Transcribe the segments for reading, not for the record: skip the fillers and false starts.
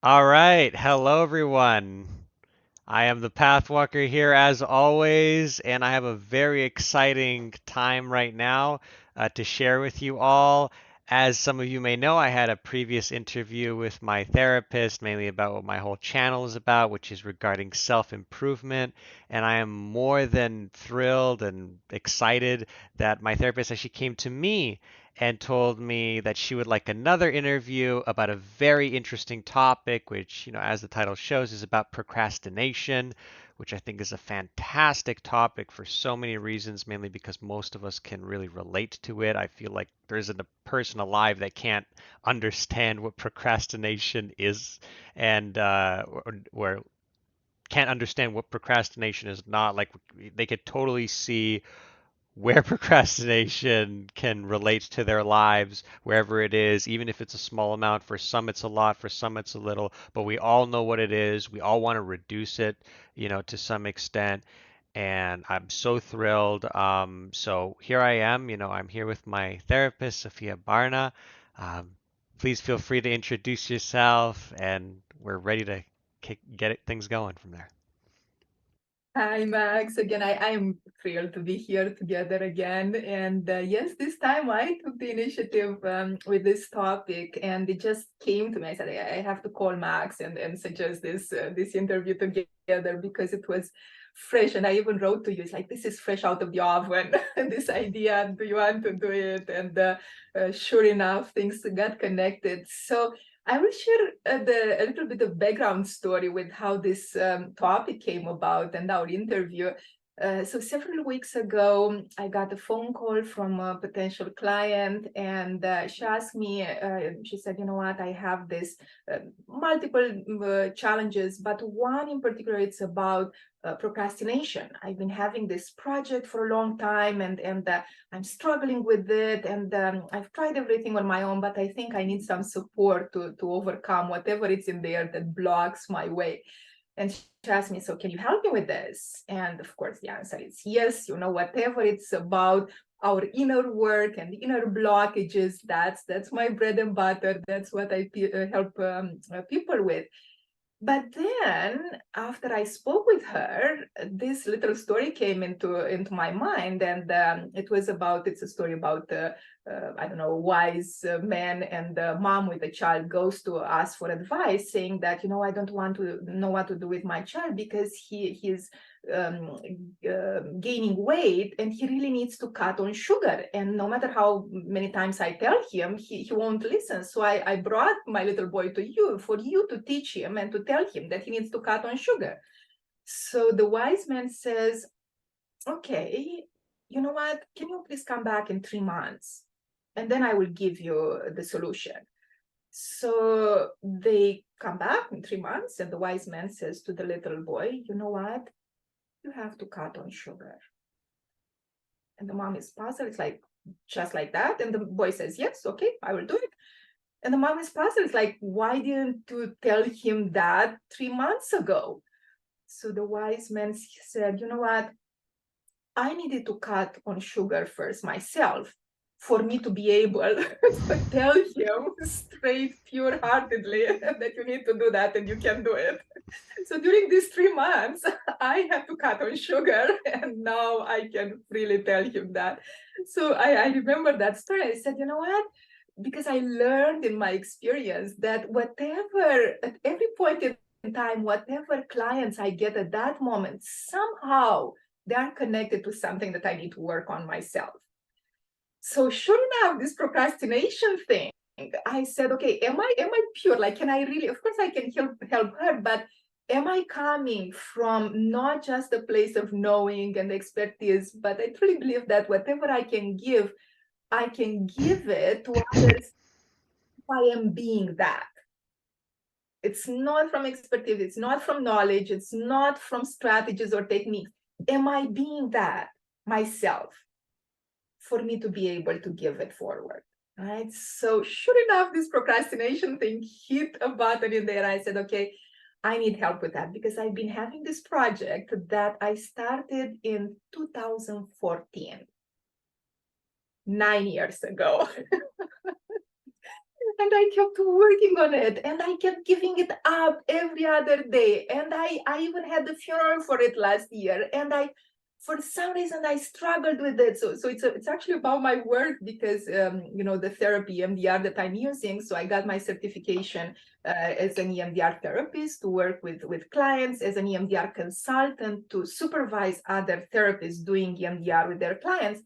All right. Hello, everyone. I am the Pathwalker here as always, and I have a very exciting time right now to share with you all. As some of you may know, I had a previous interview with my therapist, mainly about what my whole channel is about, which is regarding self-improvement. And I am more than thrilled and excited that my therapist actually came to me and told me that she would like another interview about a very interesting topic, which, as the title shows, is about procrastination, which I think is a fantastic topic for so many reasons, mainly because most of us can really relate to it. I feel like there isn't a person alive that can't understand what procrastination is and or can't understand what procrastination is not. Like they could totally see where procrastination can relate to their lives, wherever it is, even if it's a small amount. For some, it's a lot, for some, it's a little, but we all know what it is. We all want to reduce it, to some extent. And I'm so thrilled. So here I am, I'm here with my therapist, Sophia Barna. Um, Please feel free to introduce yourself, and we're ready to get things going from there. Hi, Max. Again, I am thrilled to be here together again. And yes, this time I took the initiative with this topic, and it just came to me. I said, I have to call Max and suggest this interview together because it was fresh. And I even wrote to you, it's like, this is fresh out of the oven, this idea. Do you want to do it? And sure enough, things got connected. So I will share a little bit of background story with how this topic came about and our interview. So several weeks ago, I got a phone call from a potential client, and she asked me. She said, "You know what? I have this multiple challenges, but one in particular, it's about procrastination. I've been having this project for a long time, and I'm struggling with it, and I've tried everything on my own, but I think I need some support to overcome whatever is in there that blocks my way." And she asked me, "So can you help me with this?" And of course, the answer is yes. Whatever it's about our inner work and inner blockages, that's my bread and butter. That's what I help people with. But then after I spoke with her, this little story came into my mind, and it's a story about I don't know, a wise man and a mom with a child goes to ask for advice, saying that, I don't want to know what to do with my child because he's um, gaining weight and he really needs to cut on sugar. And no matter how many times I tell him, he won't listen. So I brought my little boy to you for you to teach him and to tell him that he needs to cut on sugar. So the wise man says, "Okay, you know what? Can you please come back in 3 months? And then I will give you the solution." So they come back in 3 months, and the wise man says to the little boy, "You know what? You have to cut on sugar." And the mom is puzzled. It's like, "Just like that?" And the boy says, "Yes, okay, I will do it." And the mom is puzzled. It's like, "Why didn't you tell him that 3 months ago?" So the wise man said, "You know what? I needed to cut on sugar first myself for me to be able to tell him straight, pure heartedly that you need to do that and you can do it." So during these 3 months, I had to cut on sugar, and now I can freely tell him that. So I remember that story. I said, "You know what? Because I learned in my experience that whatever, at every point in time, whatever clients I get at that moment, somehow they are connected to something that I need to work on myself." So sure enough, this procrastination thing, I said, "Okay, am I pure? Like, can I really? Of course, I can help her, but am I coming from not just a place of knowing and expertise, but I truly believe that whatever I can give it to others if I am being that. It's not from expertise, it's not from knowledge, it's not from strategies or techniques. Am I being that myself for me to be able to give it forward?" Right. So sure enough, this procrastination thing hit a button in there. I said, "Okay, I need help with that because I've been having this project that I started in 2014, 9 years ago." And I kept working on it, and I kept giving it up every other day. And I even had the funeral for it last year. And for some reason, I struggled with it. So it's actually about my work because, the therapy EMDR that I'm using. So I got my certification as an EMDR therapist to work with clients, as an EMDR consultant to supervise other therapists doing EMDR with their clients.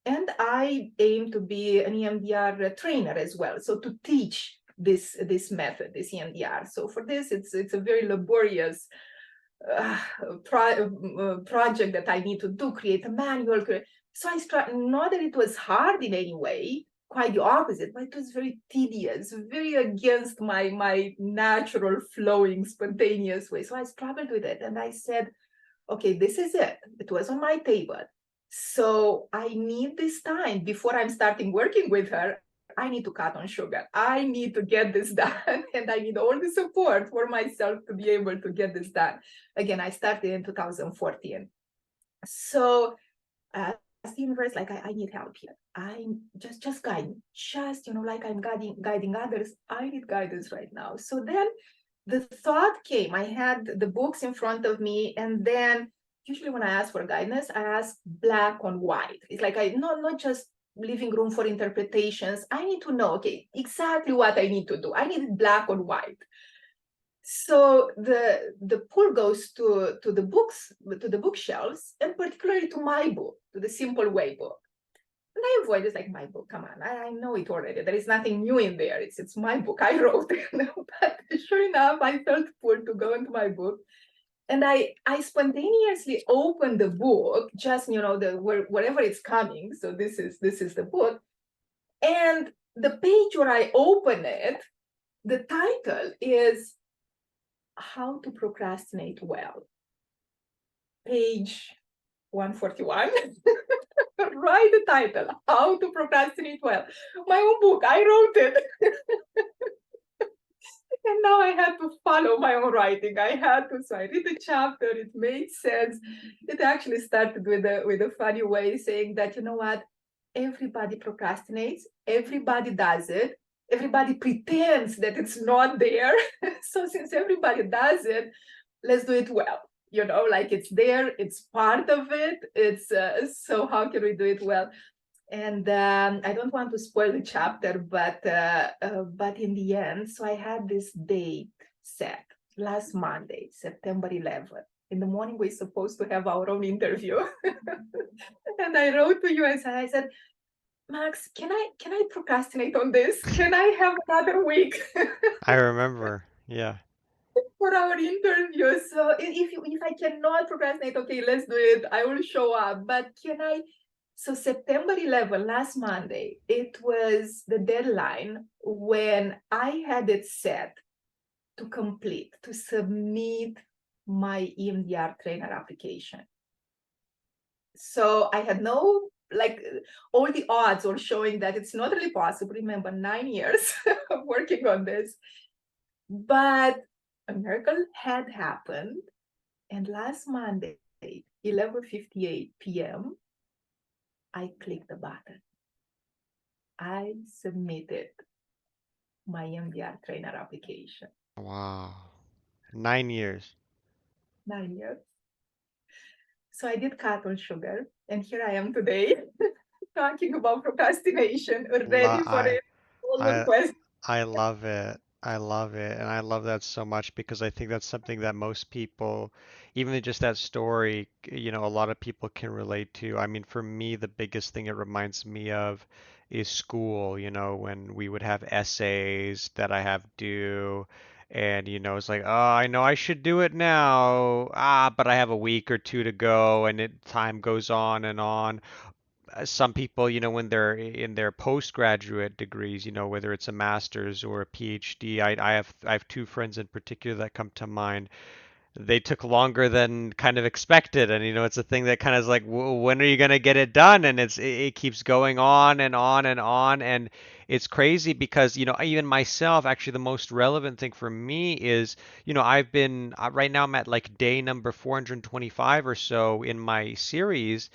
And I aim to be an EMDR trainer as well, so to teach this method, this EMDR. So for this, it's a very laborious uh, project that I need to do, create a manual. So I started, not that it was hard in any way, quite the opposite, but it was very tedious, very against my natural flowing, spontaneous way. So I struggled with it, and I said, okay, this is it. It was on my table. So I need this time before I'm starting working with her. I need to cut on sugar. I need to get this done. And I need all the support for myself to be able to get this done. Again, I started in 2014. So as the universe, like I need help here. I'm just guide me. Just, like I'm guiding others. I need guidance right now. So then the thought came. I had the books in front of me, and then usually when I ask for guidance, I ask black on white. It's like I not just leaving room for interpretations. I need to know, okay, exactly what I need to do. I need it black on white. So the pull goes to the books, to the bookshelves, and particularly to my book, to the Simple Way book. And I avoid it's like, my book, come on, I know it already. There is nothing new in there. It's my book. I wrote it. But sure enough, I felt pulled to go into my book. And I spontaneously opened the book, just wherever it's coming. So this is the book. And the page where I open it, the title is How to Procrastinate Well. Page 141. Write the title, How to Procrastinate Well. My own book, I wrote it. And now I had to follow my own writing. So I read the chapter, it made sense. It actually started with a funny way, saying that, you know what, everybody procrastinates, everybody does it, everybody pretends that it's not there. So since everybody does it, let's do it well. Like it's there, it's part of it. So how can we do it well? And I don't want to spoil the chapter, but in the end, so I had this date set last Monday, September 11th. In the morning, we're supposed to have our own interview. And I wrote to you and I said, Max, can I procrastinate on this? Can I have another week I remember. Yeah. for our interview? So if I cannot procrastinate, okay, let's do it. I will show up. But can I? So September 11, last Monday, it was the deadline when I had it set to complete, to submit my EMDR trainer application. So I had no, like, all the odds were showing that it's not really possible. Remember, 9 years of working on this. But a miracle had happened. And last Monday, 11:58 p.m., I clicked the button. I submitted my MDR trainer application. Wow. 9 years. 9 years. So I did cut on sugar, and here I am today talking about procrastination, Lo- ready for I it. All the I questions. I love it. I love it. And I love that so much because I think that's something that most people, even just that story, a lot of people can relate to. I mean, for me, the biggest thing it reminds me of is school, when we would have essays that I have due. And, it's like, oh, I know I should do it now. But I have a week or two to go, and time goes on and on. Some people, when they're in their postgraduate degrees, whether it's a master's or a PhD, I have two friends in particular that come to mind. They took longer than kind of expected, and it's a thing that kind of is like, when are you going to get it done? And it keeps going on and on and on, and it's crazy because even myself, actually, the most relevant thing for me is I've been right now I'm at like day number 425 or so in my series,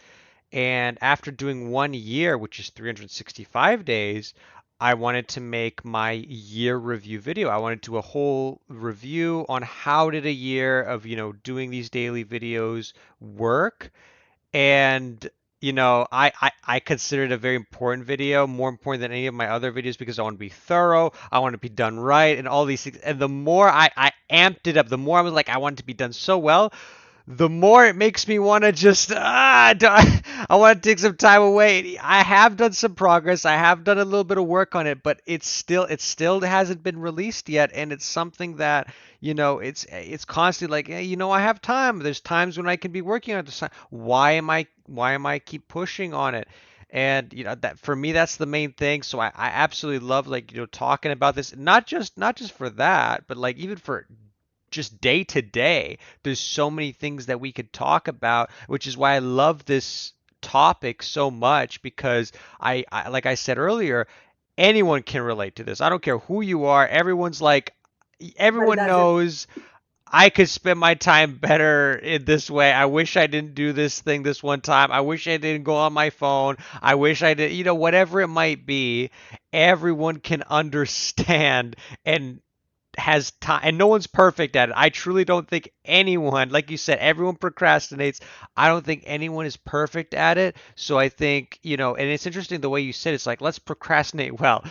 and after doing 1 year, which is 365 days, I wanted to make my year review video. I wanted to do a whole review on how did a year of, doing these daily videos work. And, I consider it a very important video, more important than any of my other videos because I want to be thorough, I want to be done right, and all these things. And the more I amped it up, the more I was like, I want it to be done so well, the more it makes me want to just I want to take some time away. I have done some progress. I have done a little bit of work on it, but it still hasn't been released yet, and it's something that it's constantly like, hey, I have time. There's times when I can be working on this time. Why am I keep pushing on it? And that for me that's the main thing. So I absolutely love like talking about this, not just for that, but like even for just day to day. There's so many things that we could talk about, which is why I love this topic so much because like I said earlier, anyone can relate to this. I don't care who you are. But it Everyone doesn't. knows I could spend my time better in this way. I wish I didn't do this thing this one time. I wish I didn't go on my phone. I wish I did, whatever it might be. Everyone can understand and has time, and no one's perfect at it. I truly don't think anyone, like you said, everyone procrastinates. I don't think anyone is perfect at it. So I think, and it's interesting the way you said it's like, let's procrastinate well.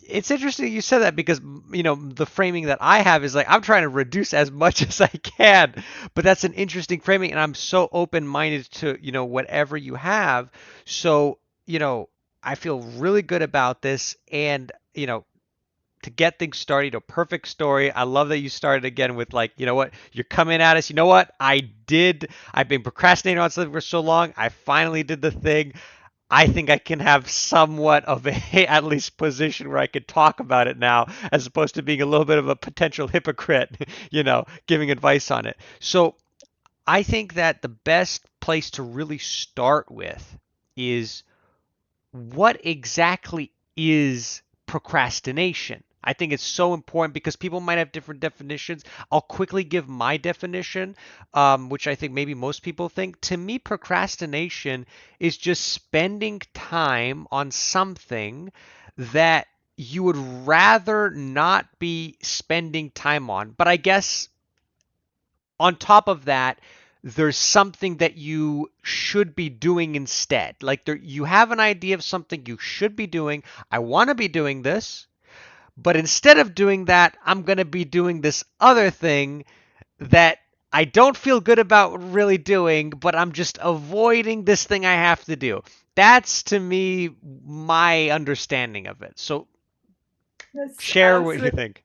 It's interesting you said that because, the framing that I have is like, I'm trying to reduce as much as I can. But that's an interesting framing, and I'm so open-minded to, whatever you have. So, I feel really good about this. And, to get things started, a perfect story. I love that you started again with like, you know what, you're coming at us. You know what, I've been procrastinating on something for so long. I finally did the thing. I think I can have somewhat of a at least position where I could talk about it now, as opposed to being a little bit of a potential hypocrite, giving advice on it. So I think that the best place to really start with is what exactly is procrastination? I think it's so important because people might have different definitions. I'll quickly give my definition, which I think maybe most people think. To me, procrastination is just spending time on something that you would rather not be spending time on. But I guess on top of that, there's something that you should be doing instead. Like you have an idea of something you should be doing. I want to be doing this, but instead of doing that, I'm going to be doing this other thing that I don't feel good about really doing, but I'm just avoiding this thing I have to do. That's to me my understanding of it. So Yes, share what you absolutely. think.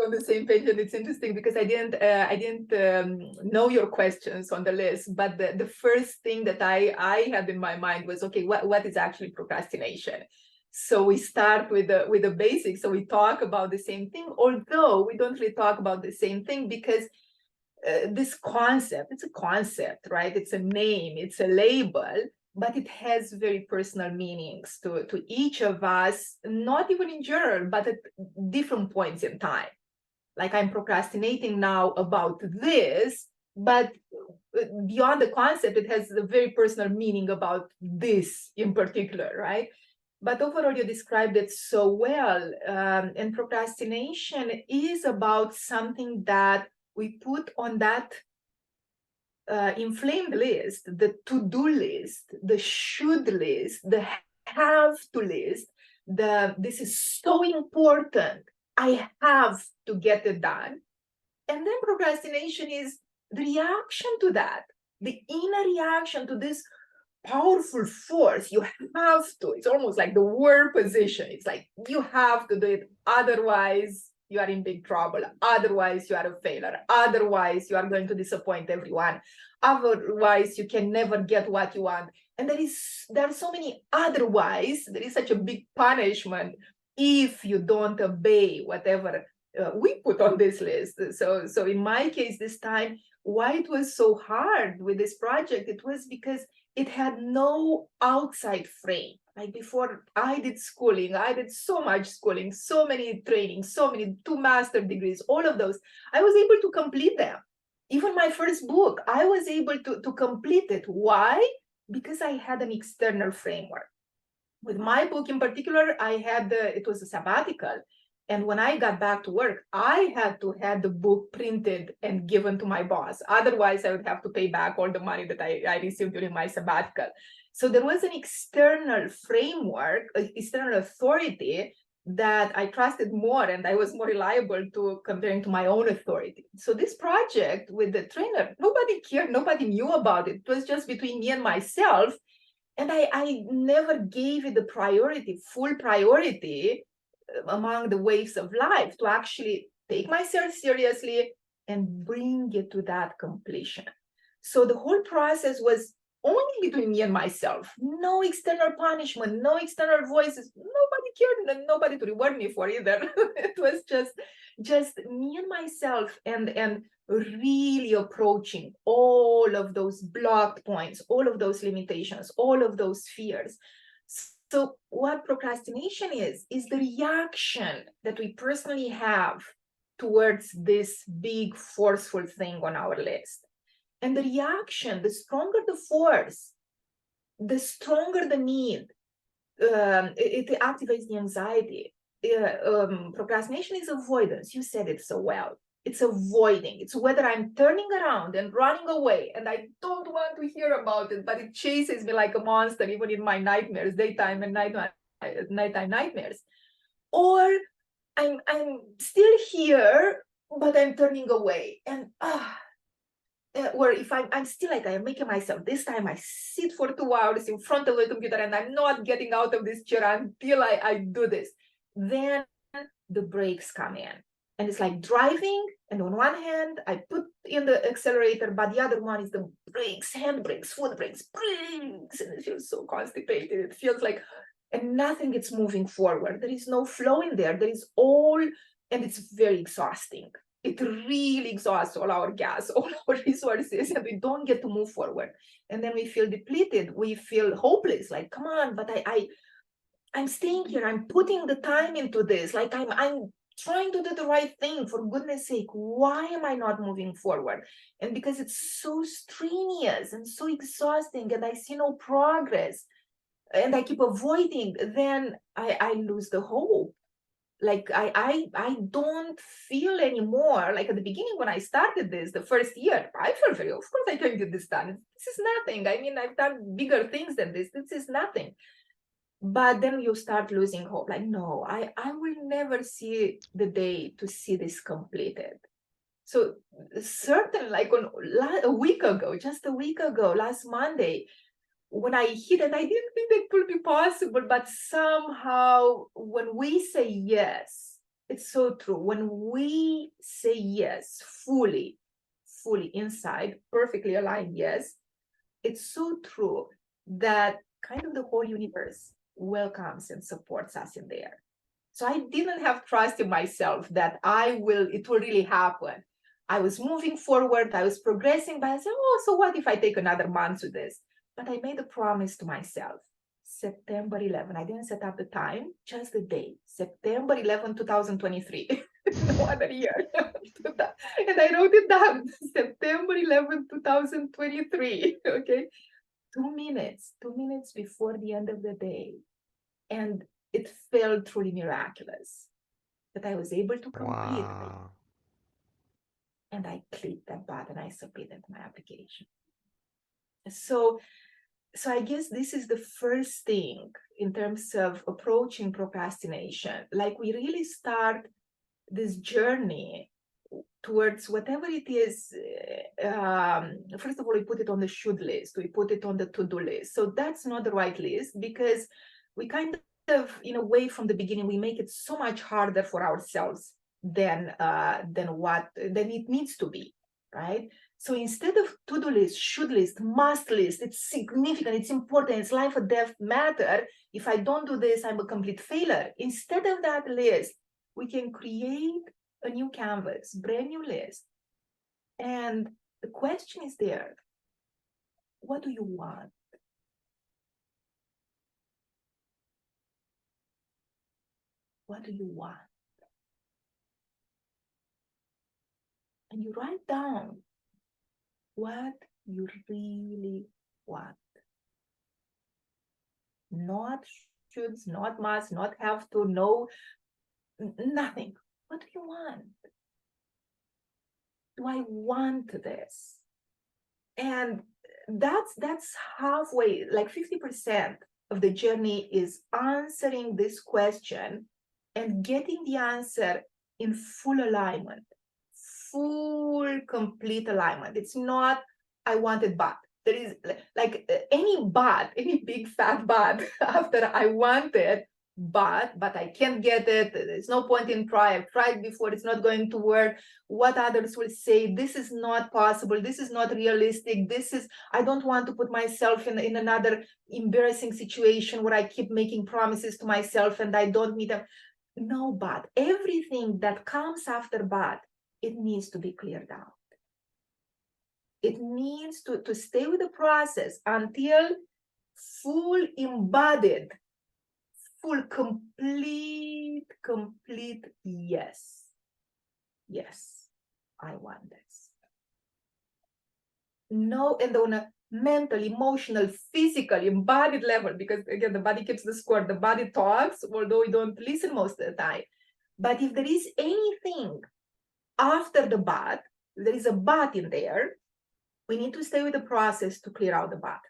On the same page, and it's interesting because I didn't know your questions on the list, but the first thing that I had in my mind was, okay, what is actually procrastination? So we start with the basics. So we talk about the same thing, although we don't really talk about the same thing because this concept, it's a concept, right? It's a name, it's a label, but it has very personal meanings to each of us, not even in general, but at different points in time. Like I'm procrastinating now about this, but beyond the concept, it has a very personal meaning about this in particular, right? But overall, you described it so well. And procrastination is about something that we put on that inflamed list, the to-do list, the should list, the have to list, the this is so important, I have to get it done. And then procrastination is the reaction to that, the inner reaction to this powerful force. You have to. It's almost like the war position. It's like you have to do it. Otherwise, you are in big trouble. Otherwise, you are a failure. Otherwise, you are going to disappoint everyone. Otherwise, you can never get what you want. And there are so many otherwise. There is such a big punishment if you don't obey whatever we put on this list. So in my case, this time, why it was so hard with this project, it was because it had no outside frame. Like before I did schooling, I did so much schooling, so many trainings, so many 2 master degrees, all of those. I was able to complete them. Even my first book, I was able to complete it. Why? Because I had an external framework. With my book in particular, it was a sabbatical. And when I got back to work, I had to have the book printed and given to my boss. Otherwise, I would have to pay back all the money that I received during my sabbatical. So there was an external framework, external authority that I trusted more, and I was more reliable to comparing to my own authority. So this project with the trainer, nobody cared, nobody knew about it. It was just between me and myself. And I never gave it the priority, full priority among the waves of life to actually take myself seriously and bring it to that completion. So the whole process was only between me and myself. No external punishment, no external voices. Nobody cared and nobody to reward me for either. It was just me and myself and really approaching all of those blocked points, all of those limitations, all of those fears. So what procrastination is the reaction that we personally have towards this big forceful thing on our list. And the reaction, the stronger the force, the stronger the need. It activates the anxiety. Procrastination is avoidance. You said it so well. It's avoiding. It's whether I'm turning around and running away and I don't want to hear about it, but it chases me like a monster, even in my nightmares, daytime and nighttime nightmares. Or I'm still here, but I'm turning away. And or if I'm still like I'm making myself, this time I sit for 2 hours in front of the computer and I'm not getting out of this chair until I do this. Then the brakes come in. And it's like driving, and on one hand, I put in the accelerator, but the other one is the brakes, hand brakes, foot brakes, brakes, and it feels so constipated. It feels like, and nothing is moving forward. There is no flow in there. There is all, and it's very exhausting. It really exhausts all our gas, all our resources, and we don't get to move forward. And then we feel depleted. We feel hopeless. Like, come on, but I'm staying here. I'm putting the time into this. Like I'm trying to do the right thing. For goodness sake, why am I not moving forward? And because it's so strenuous and so exhausting, and I see no progress, and I keep avoiding, then I lose the hope. Like I don't feel anymore. Like at the beginning when I started this, the first year, I felt very, of course I can get this done. This is nothing. I mean, I've done bigger things than this. This is nothing. But then you start losing hope. Like, no, I will never see the day to see this completed. So certainly, like a week ago, just a week ago, last Monday, when I hit it, I didn't think that could be possible, but somehow when we say yes, it's so true. When we say yes, fully inside, perfectly aligned, yes, it's so true that kind of the whole universe welcomes and supports us in there. So I didn't have trust in myself that it will really happen. I was moving forward, I was progressing, but I said, oh, so what if I take another month with this? But I made a promise to myself. September 11. I didn't set up the time, just the day. September 11, 2023. No other year. And I wrote it down. September 11, 2023. Okay. 2 minutes before the end of the day. And it felt truly miraculous that I was able to complete it. Wow. And I clicked that button, I submitted my application. So I guess this is the first thing in terms of approaching procrastination. Like we really start this journey towards whatever it is. First of all, we put it on the should list, we put it on the to-do list. So that's not the right list, because we kind of, in a way, from the beginning, we make it so much harder for ourselves than it needs to be, right? So instead of to-do list, should list, must list, it's significant, it's important, it's life or death matter. If I don't do this, I'm a complete failure. Instead of that list, we can create a new canvas, brand new list. And the question is there, what do you want? What do you want? And you write down what you really want. Not shoulds, not must, not have to, no, nothing. What do you want? Do I want this? And that's halfway, like 50% of the journey is answering this question and getting the answer in full alignment, full complete alignment. It's not I wanted but. There is like any but, any big fat but after I wanted, but I can't get it. There's no point in try. I've tried before, it's not going to work. What others will say, this is not possible, this is not realistic, this is, I don't want to put myself in another embarrassing situation where I keep making promises to myself and I don't meet them. No, but everything that comes after but, it needs to be cleared out. It needs to stay with the process until full embodied, full complete yes. Yes, I want this. No, and on a mental, emotional, physical, embodied level, because again, the body keeps the score, the body talks, although we don't listen most of the time. But if there is anything after the but, there is a but in there, we need to stay with the process to clear out the but.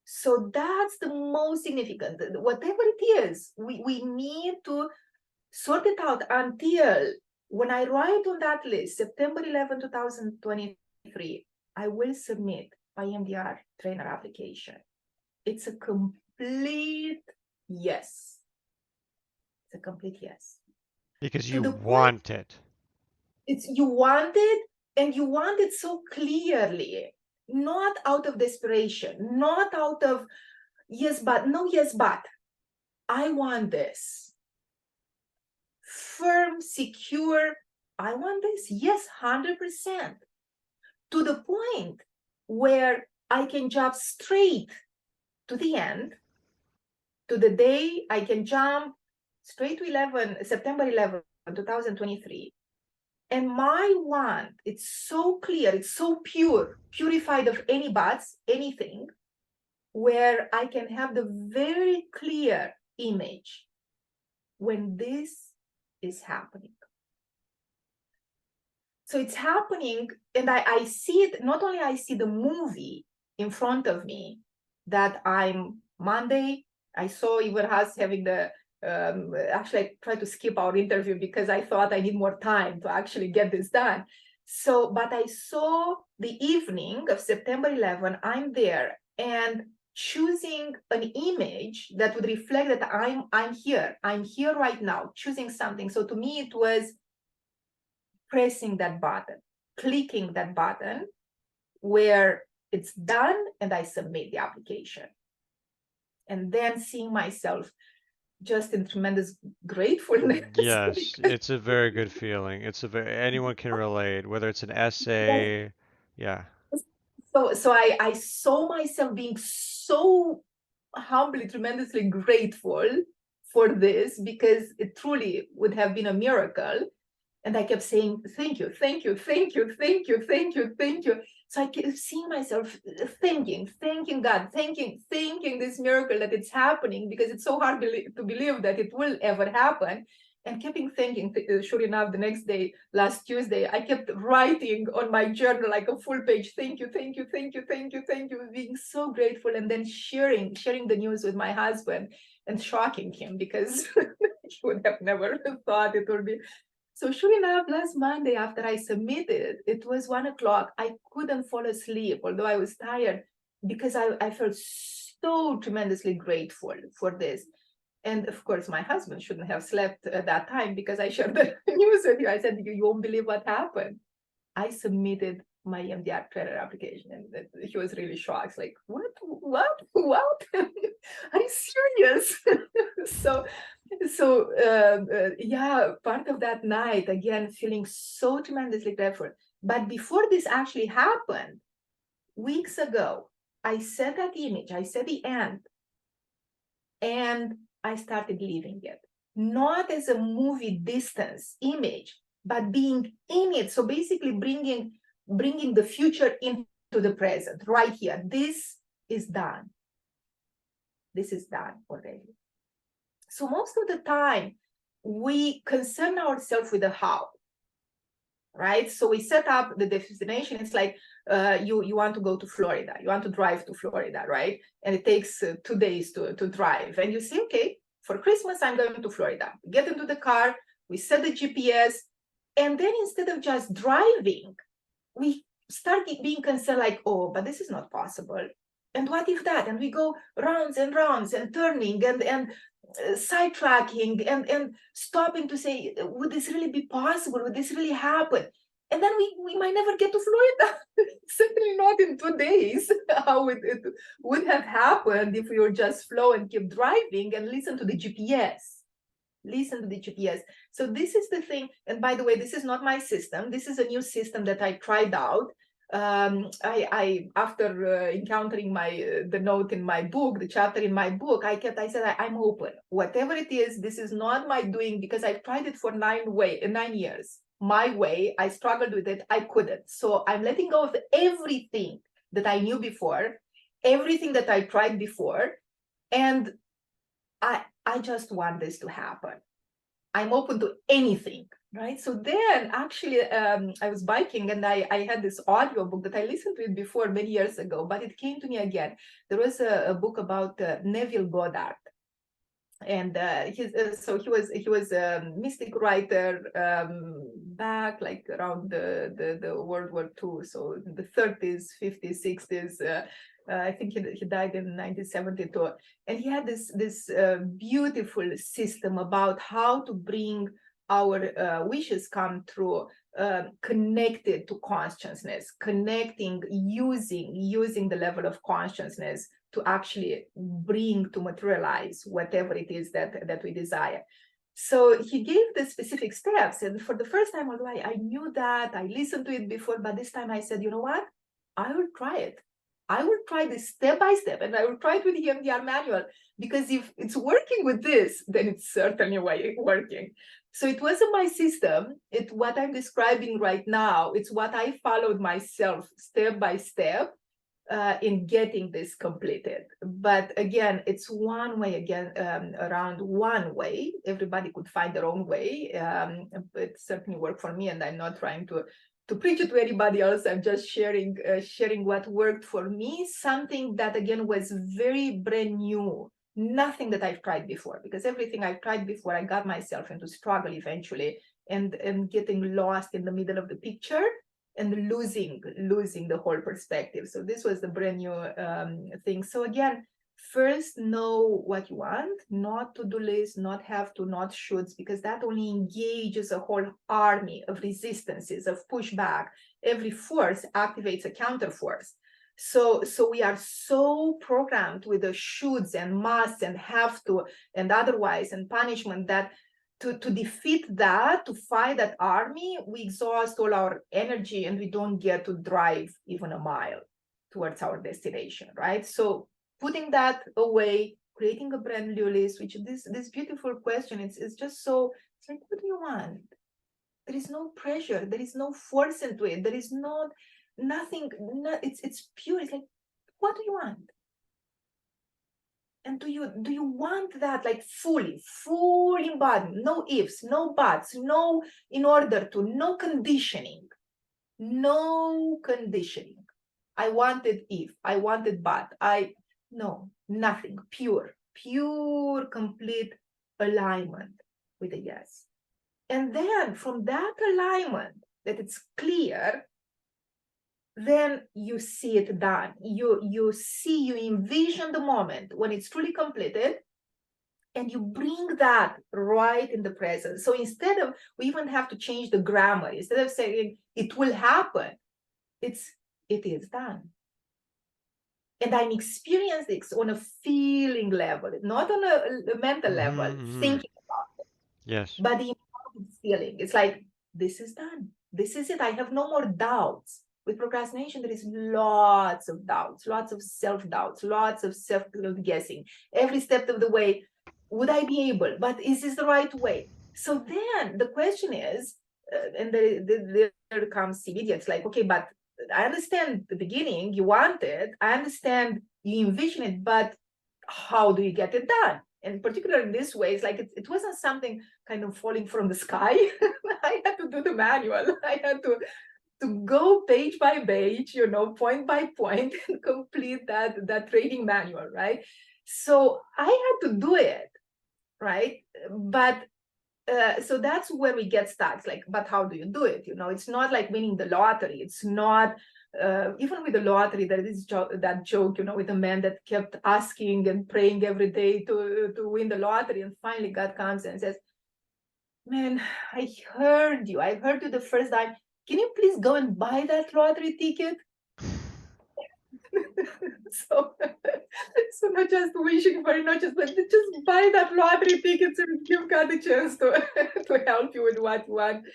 So that's the most significant. Whatever it is, we need to sort it out until when I write on that list, September 11, 2023, I will submit my MDR trainer application. It's a complete yes. It's a complete yes. Because To you the point, want it. it's you want it, and you want it so clearly, not out of desperation, not out of yes, but, no, yes, but. I want this. Firm, secure, I want this. Yes, 100%. To the point where I can jump straight to the end, to the day I can jump straight to September 11, 2023. And my want, it's so clear, it's so pure, purified of any buts, anything, where I can have the very clear image when this is happening. So it's happening, and I see it, not only I see the movie in front of me, that I'm Monday, I saw even us having the, actually I tried to skip our interview because I thought I need more time to actually get this done. So, but I saw the evening of September 11, I'm there, and choosing an image that would reflect that I'm here right now, choosing something. So to me, it was pressing that button, clicking that button where it's done and I submit the application. And then seeing myself just in tremendous gratefulness. Yes, it's a very good feeling. Anyone can relate, whether it's an essay. Yeah. So I saw myself being so humbly, tremendously grateful for this, because it truly would have been a miracle. And I kept saying, thank you, thank you, thank you, thank you, thank you, thank you. So I kept seeing myself thanking God, thanking this miracle that it's happening, because it's so hard to believe that it will ever happen. And keeping thinking, sure enough, the next day, last Tuesday, I kept writing on my journal like a full page, thank you, thank you, thank you, thank you, thank you, being so grateful, and then sharing the news with my husband and shocking him, because he would have never thought it would be. So sure enough, last Monday after I submitted, it was 1 o'clock. I couldn't fall asleep, although I was tired, because I felt so tremendously grateful for this. And of course, my husband shouldn't have slept at that time, because I shared the news with you. I said, you won't believe what happened. I submitted my MDR trainer application, and he was really shocked. Like, what? Are you serious? so yeah, part of that night, again, feeling so tremendously grateful. But before this actually happened, weeks ago, I said that image, I said the end, and I started living it, not as a movie distance image, but being in it. So basically bringing the future into the present right here. This is done. this is done already. So most of the time, we concern ourselves with the how, right? So we set up the destination. It's like you want to go to Florida, you want to drive to Florida, right? And it takes 2 days to drive. And you say, okay, for Christmas, I'm going to Florida. Get into the car, we set the GPS, and then instead of just driving, we start being concerned like, oh, but this is not possible. And what if that? And we go rounds and rounds and turning and sidetracking and stopping to say, would this really be possible? Would this really happen? And then we might never get to Florida. Certainly not in 2 days, how it would have happened if we were just flow and keep driving and listen to the GPS. Listen to the GPS. So this is the thing. And by the way, this is not my system. This is a new system that I tried out. I after encountering the note in my book, the chapter in my book, I said, I'm open. Whatever it is, this is not my doing, because I've tried it for 9 years. My way, I struggled with it. I couldn't. So I'm letting go of everything that I knew before, everything that I tried before, and I just want this to happen. I'm open to anything, right? So then actually I was biking and I had this audio book that I listened to it before many years ago, but it came to me again. There was a book about Neville Goddard. And he was a mystic writer back like around the World War II, so the 30s, 50s, 60s. I think he died in 1972, and he had this beautiful system about how to bring our wishes come true, connected to consciousness, connecting, using the level of consciousness to actually bring to materialize whatever it is that we desire. So he gave the specific steps. And for the first time, although I knew that, I listened to it before, but this time I said, you know what? I will try it. I will try this step by step, and I will try it with the EMDR manual, because if it's working with this, then it's certainly working. So it wasn't my system. It's what I'm describing right now. It's what I followed myself step by step in getting this completed. But again, it's one way, around one way. Everybody could find their own way. It certainly worked for me, and I'm not trying to preach it to anybody else. I'm just sharing what worked for me, something that again was very brand new, nothing that I've tried before, because everything I've tried before, I got myself into struggle eventually, and getting lost in the middle of the picture and losing the whole perspective. So this was the brand new thing. So again, first know what you want, not to-do list, not have to, not shoulds, because that only engages a whole army of resistances, of pushback. Every force activates a counter force. So we are so programmed with the shoulds and musts and have to and otherwise and punishment that to defeat that, to fight that army, we exhaust all our energy and we don't get to drive even a mile towards our destination, right? So putting that away, creating a brand new list, which this beautiful question, it's just so, it's like, what do you want? There is no pressure, there is no force into it, there is nothing, it's pure. It's like, what do you want? And do you want that like fully, full embodiment, no ifs, no buts, no in order to, no conditioning, no conditioning. I wanted if, I wanted but, no, nothing, pure, complete alignment with a yes. And then from that alignment, that it's clear, then you see it done. You envision the moment when it's truly completed, and you bring that right in the present. So instead of, we even have to change the grammar. Instead of saying it will happen, it is done. And I'm experiencing this on a feeling level, not on a mental level, thinking about it. Yes. But the feeling, it's like, this is done. This is it. I have no more doubts. With procrastination, there is lots of doubts, lots of self-doubts, lots of self-guessing. Every step of the way, would I be able? But is this the right way? So then the question is, and there comes immediate, it's like, okay, but I understand the beginning, you want it. I understand you envision it, but how do you get it done? And particularly in this way, it's like it wasn't something kind of falling from the sky. I had to do the manual. I had to go page by page, point by point, and complete that training manual, right? So I had to do it, right? But so that's where we get stuck. It's like, but how do you do it? It's not like winning the lottery. It's not even with the lottery. There is that joke, with a man that kept asking and praying every day to win the lottery, and finally God comes and says, "Man, I heard you. I heard you the first time. Can you please go and buy that lottery ticket?" so, so not just wishing for it, not just buy that lottery ticket so give God the chance to to help you with what you want.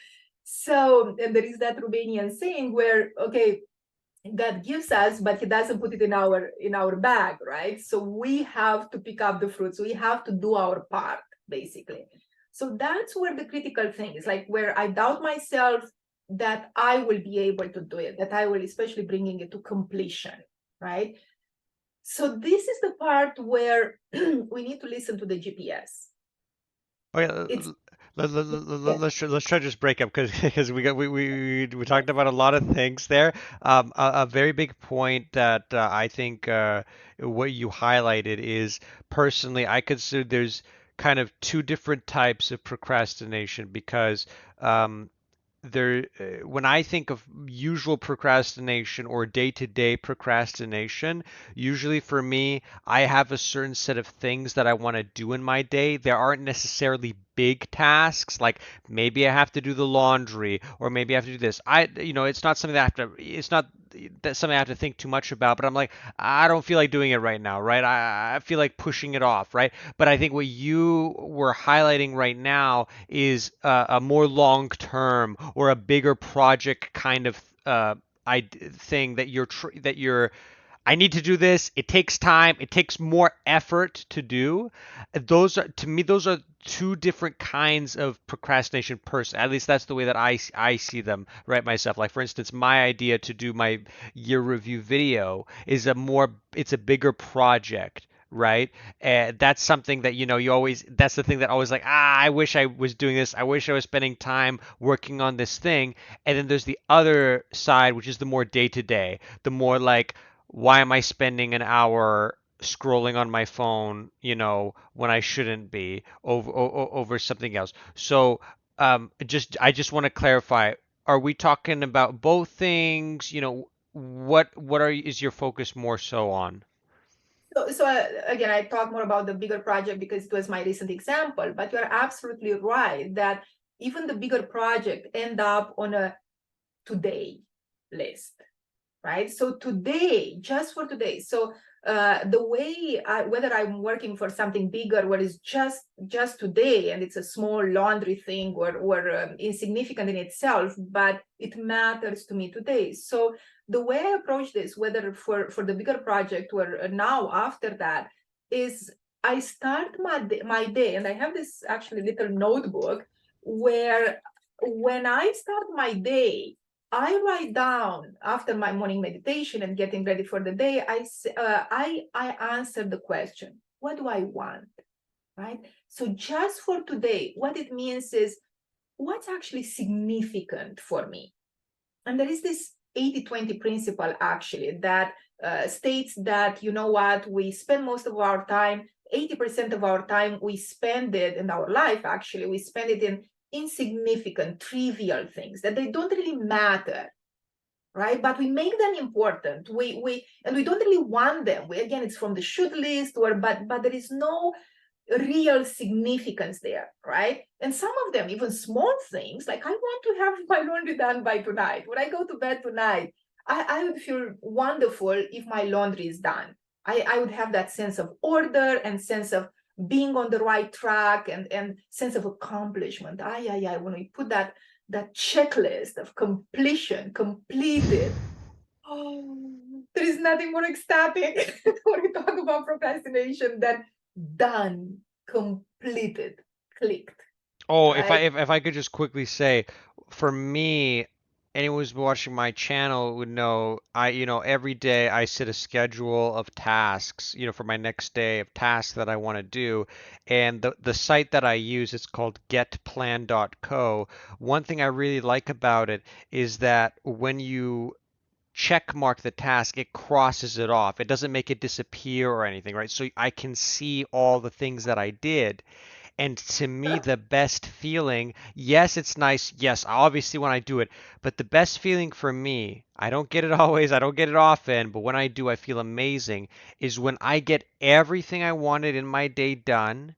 So, and there is that Romanian saying where, okay, God gives us, but He doesn't put it in our bag, right? So we have to pick up the fruits. We have to do our part, basically. So that's where the critical thing is, like where I doubt myself that I will be able to do it, that I will, especially bringing it to completion, right? So this is the part where we need to listen to the GPS. Okay, It's yes. let's try to just break up because we talked about a lot of things there. A very big point that I think what you highlighted is personally I consider there's kind of two different types of procrastination because when I think of usual procrastination or day-to-day procrastination, usually for me, I have a certain set of things that I want to do in my day. There aren't necessarily big tasks, like maybe I have to do the laundry or maybe I have to do this. It's not something that I have to, it's not that's something I have to think too much about, but I'm like, I don't feel like doing it right now, right? I feel like pushing it off, right? But I think what you were highlighting right now is a more long term or a bigger project kind of thing that you're I need to do this. It takes time. It takes more effort to do. Those are, to me, those are two different kinds of procrastination person. At least that's the way that I see them, right, myself. Like for instance, my idea to do my year review video is it's a bigger project, right? And that's something that that's the thing that always like, I wish I was doing this. I wish I was spending time working on this thing. And then there's the other side, which is the more day to day, the more like, why am I spending an hour scrolling on my phone, when I shouldn't be over something else? So, I just want to clarify, are we talking about both things? Is your focus more so on? So again, I talk more about the bigger project because it was my recent example, but you're absolutely right that even the bigger project end up on a today list, right? So today, just for today. So the way whether I'm working for something bigger, what is just today, and it's a small laundry thing or insignificant in itself, but it matters to me today. So the way I approach this, whether for the bigger project or now after that, is I start my day, and I have this actually little notebook where when I start my day, I write down after my morning meditation and getting ready for the day. I answer the question, what do I want? Right. So just for today, what it means is what's actually significant for me. And there is this 80-20 principle actually that states that, you know what, we spend most of our time, 80% of our time, we spend it in our life, actually, we spend it in insignificant, trivial things that they don't really matter, right? But we make them important. We don't really want them. Again, it's from the should list, but there is no real significance there, right? And some of them, even small things, like I want to have my laundry done by tonight. When I go to bed tonight, I would feel wonderful if my laundry is done. I would have that sense of order and sense of being on the right track and sense of accomplishment. When we put that checklist of completion, completed, oh, there is nothing more ecstatic when we talk about procrastination than done, completed, clicked, Oh, right? if I could just quickly say, for me, anyone who's been watching my channel would know every day I set a schedule of tasks, for my next day of tasks that I want to do. And the site that I use, it's called getplan.co. One thing I really like about it is that when you check mark the task, it crosses it off. It doesn't make it disappear or anything, right? So I can see all the things that I did. And to me, the best feeling, yes, it's nice. Yes, obviously when I do it, but the best feeling for me, I don't get it always, I don't get it often, but when I do, I feel amazing, is when I get everything I wanted in my day done.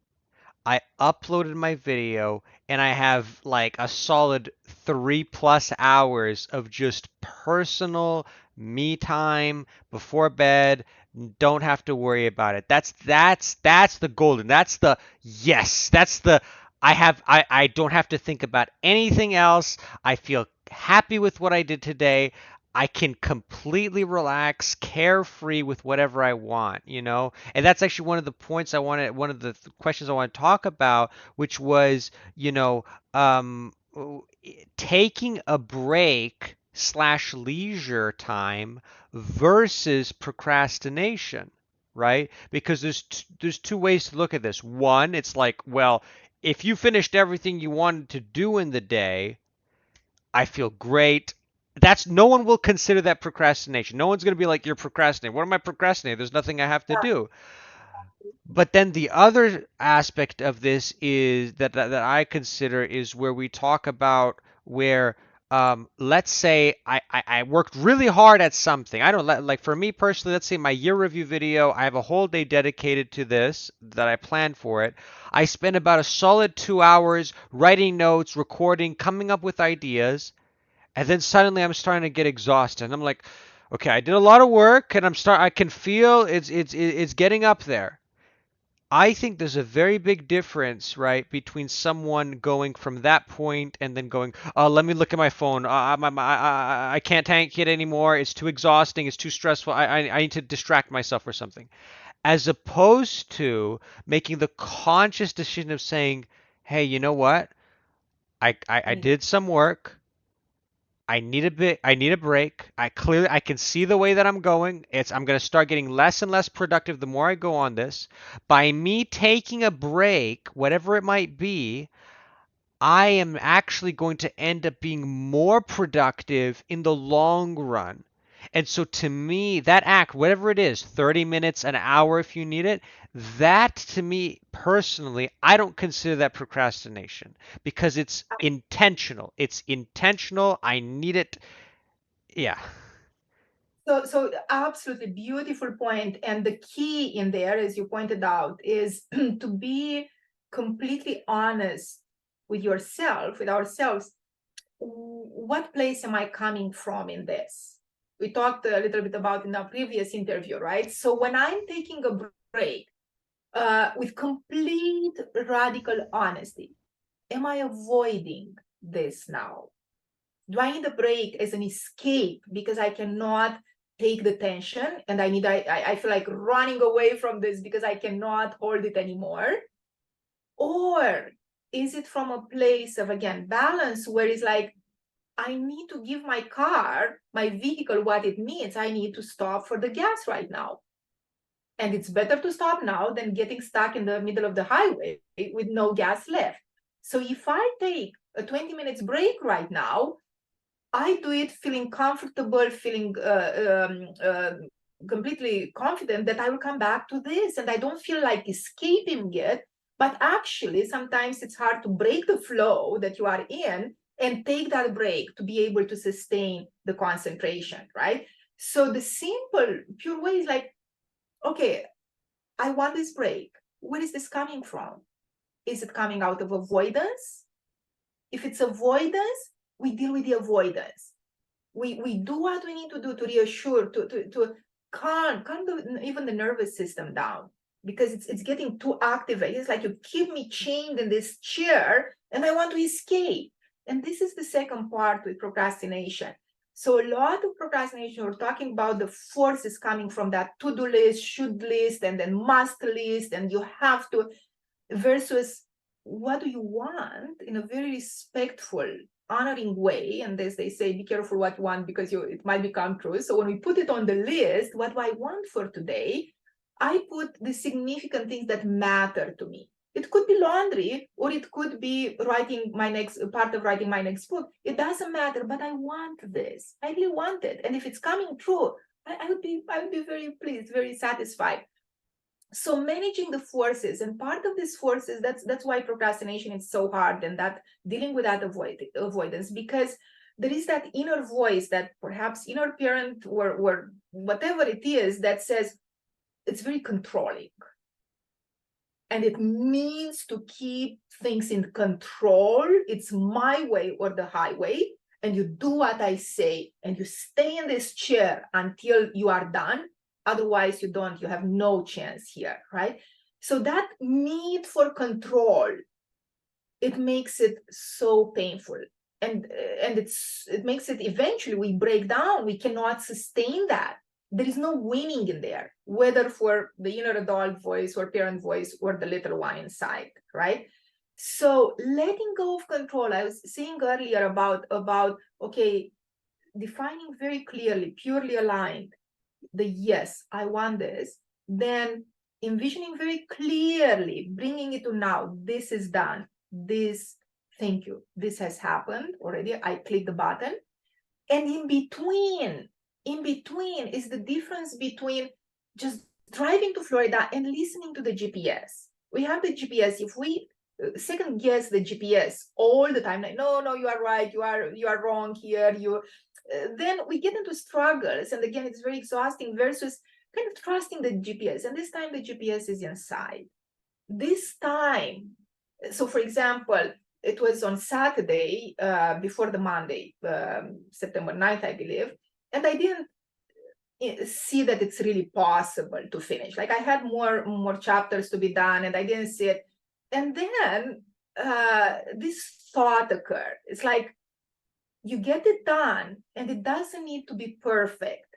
I uploaded my video and I have like a solid 3+ hours of just personal me time before bed. Don't have to worry about it. That's the golden. That's the yes. That's the I don't have to think about anything else. I feel happy with what I did today. I can completely relax, carefree with whatever I want. And that's actually one of the questions I want to talk about, which was, um, taking a break slash leisure time versus procrastination, right? Because there's two ways to look at this. One, it's like, well, if you finished everything you wanted to do in the day, I feel great. That's no one will consider that procrastination. No one's going to be like, you're procrastinating. What am I procrastinating? There's nothing I have to do. But then the other aspect of this is that I consider is where we talk about where let's say I worked really hard at something. I don't like for me personally, let's say my year review video, I have a whole day dedicated to this that I planned for it. I spend about a solid 2 hours writing notes, recording, coming up with ideas, and then suddenly I'm starting to get exhausted. And I'm like, okay, I did a lot of work and I can feel it's getting up there. I think there's a very big difference, right, between someone going from that point and then going, oh, let me look at my phone. I can't tank it anymore. It's too exhausting. It's too stressful. I need to distract myself or something. As opposed to making the conscious decision of saying, hey, you know what? I Mm. did some work. I need a break. I can see the way that I'm going. I'm going to start getting less and less productive the more I go on this. By me taking a break, whatever it might be, I am actually going to end up being more productive in the long run. And so to me, that act, whatever it is, 30 minutes, an hour if you need it, that to me personally, I don't consider that procrastination because it's intentional. It's intentional. I need it. Yeah. So absolutely beautiful point. And the key in there, as you pointed out, is to be completely honest with yourself, with ourselves. What place am I coming from in this? We talked a little bit about in our previous interview, right? So when I'm taking a break, with complete radical honesty, am I avoiding this now? Do I need a break as an escape because I cannot take the tension and I feel like running away from this because I cannot hold it anymore? Or is it from a place of, again, balance where it's like, I need to give my car, my vehicle, what it needs. I need to stop for the gas right now. And it's better to stop now than getting stuck in the middle of the highway with no gas left. So if I take a 20 minutes break right now, I do it feeling comfortable, feeling completely confident that I will come back to this. And I don't feel like escaping it. But actually, sometimes it's hard to break the flow that you are in and take that break to be able to sustain the concentration, right? So the simple, pure way is like, okay, I want this break. Where is this coming from? Is it coming out of avoidance? If it's avoidance, we deal with the avoidance. We do what we need to do to reassure, to calm even the nervous system down, because it's getting too activated. It's like you keep me chained in this chair and I want to escape. And this is the second part with procrastination. So a lot of procrastination, we're talking about the forces coming from that to-do list, should list, and then must list, and you have to, versus what do you want in a very respectful honoring way, and as they say, be careful what you want because it might become true. So when we put it on the list, what do I want for today? I put the significant things that matter to me. It could be laundry, or it could be writing my next part of writing my next book. It doesn't matter, but I want this. I really want it. And if it's coming true, I would be very pleased, very satisfied. So managing the forces, and part of these forces, that's why procrastination is so hard, and that dealing with that avoidance, because there is that inner voice, that perhaps inner parent, or whatever it is, that says it's very controlling, and it means to keep things in control. It's my way or the highway, and you do what I say, and you stay in this chair until you are done. Otherwise, you have no chance here, right? So that need for control, it makes it so painful. And it makes it, eventually we break down. We cannot sustain that. There is no winning in there, whether for the inner adult voice or parent voice or the little one inside, right? So letting go of control, I was saying earlier about okay, defining very clearly, purely aligned, the yes, I want this, then envisioning very clearly, bringing it to now, this is done, this, thank you, this has happened already, I click the button. And in between is the difference between just driving to Florida and listening to the GPS. We have the GPS. If we second guess the GPS all the time, like, no, no, you are right, you are wrong here, then we get into struggles. And again, it's very exhausting versus kind of trusting the GPS. And this time the GPS is inside. This time, so for example, it was on Saturday, before the Monday, September 9th, I believe, and I didn't see that it's really possible to finish. Like, I had more chapters to be done, and I didn't see it. And then this thought occurred. It's like, you get it done, and it doesn't need to be perfect,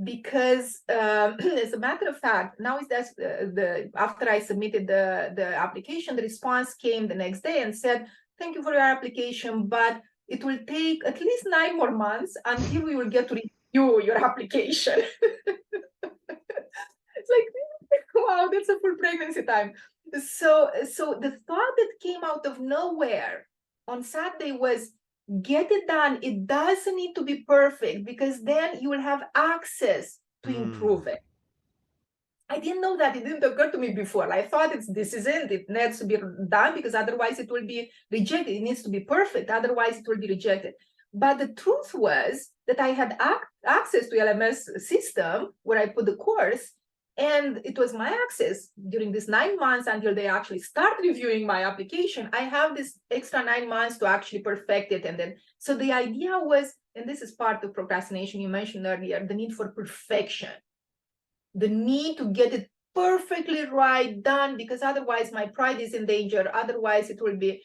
because as a matter of fact, now is that the after I submitted the application, the response came the next day and said, thank you for your application, but it will take at least 9 more months until we will get to review your application. It's like, wow, that's a full pregnancy time. So the thought that came out of nowhere on Saturday was, get it done. It doesn't need to be perfect, because then you will have access to Mm. improve it. I didn't know that. It didn't occur to me before. I thought this isn't. It needs to be done, because otherwise it will be rejected. It needs to be perfect. Otherwise it will be rejected. But the truth was that I had access to LMS system where I put the course, and it was my access during these 9 months until they actually start reviewing my application. I have this extra 9 months to actually perfect it. And then, so the idea was, and this is part of procrastination you mentioned earlier, the need for perfection, the need to get it perfectly right, done, because otherwise my pride is in danger. Otherwise it will be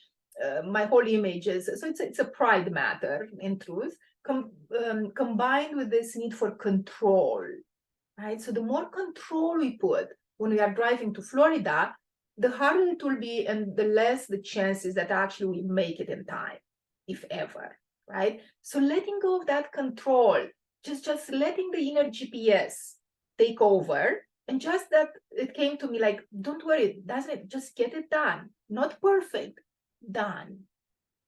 my whole images. So it's a pride matter, in truth, combined with this need for control, right? So the more control we put when we are driving to Florida, the harder it will be, and the less the chances that actually we make it in time, if ever, right? So letting go of that control, just letting the inner GPS take over, and just that it came to me like, don't worry, doesn't it? Just get it done. Not perfect, done,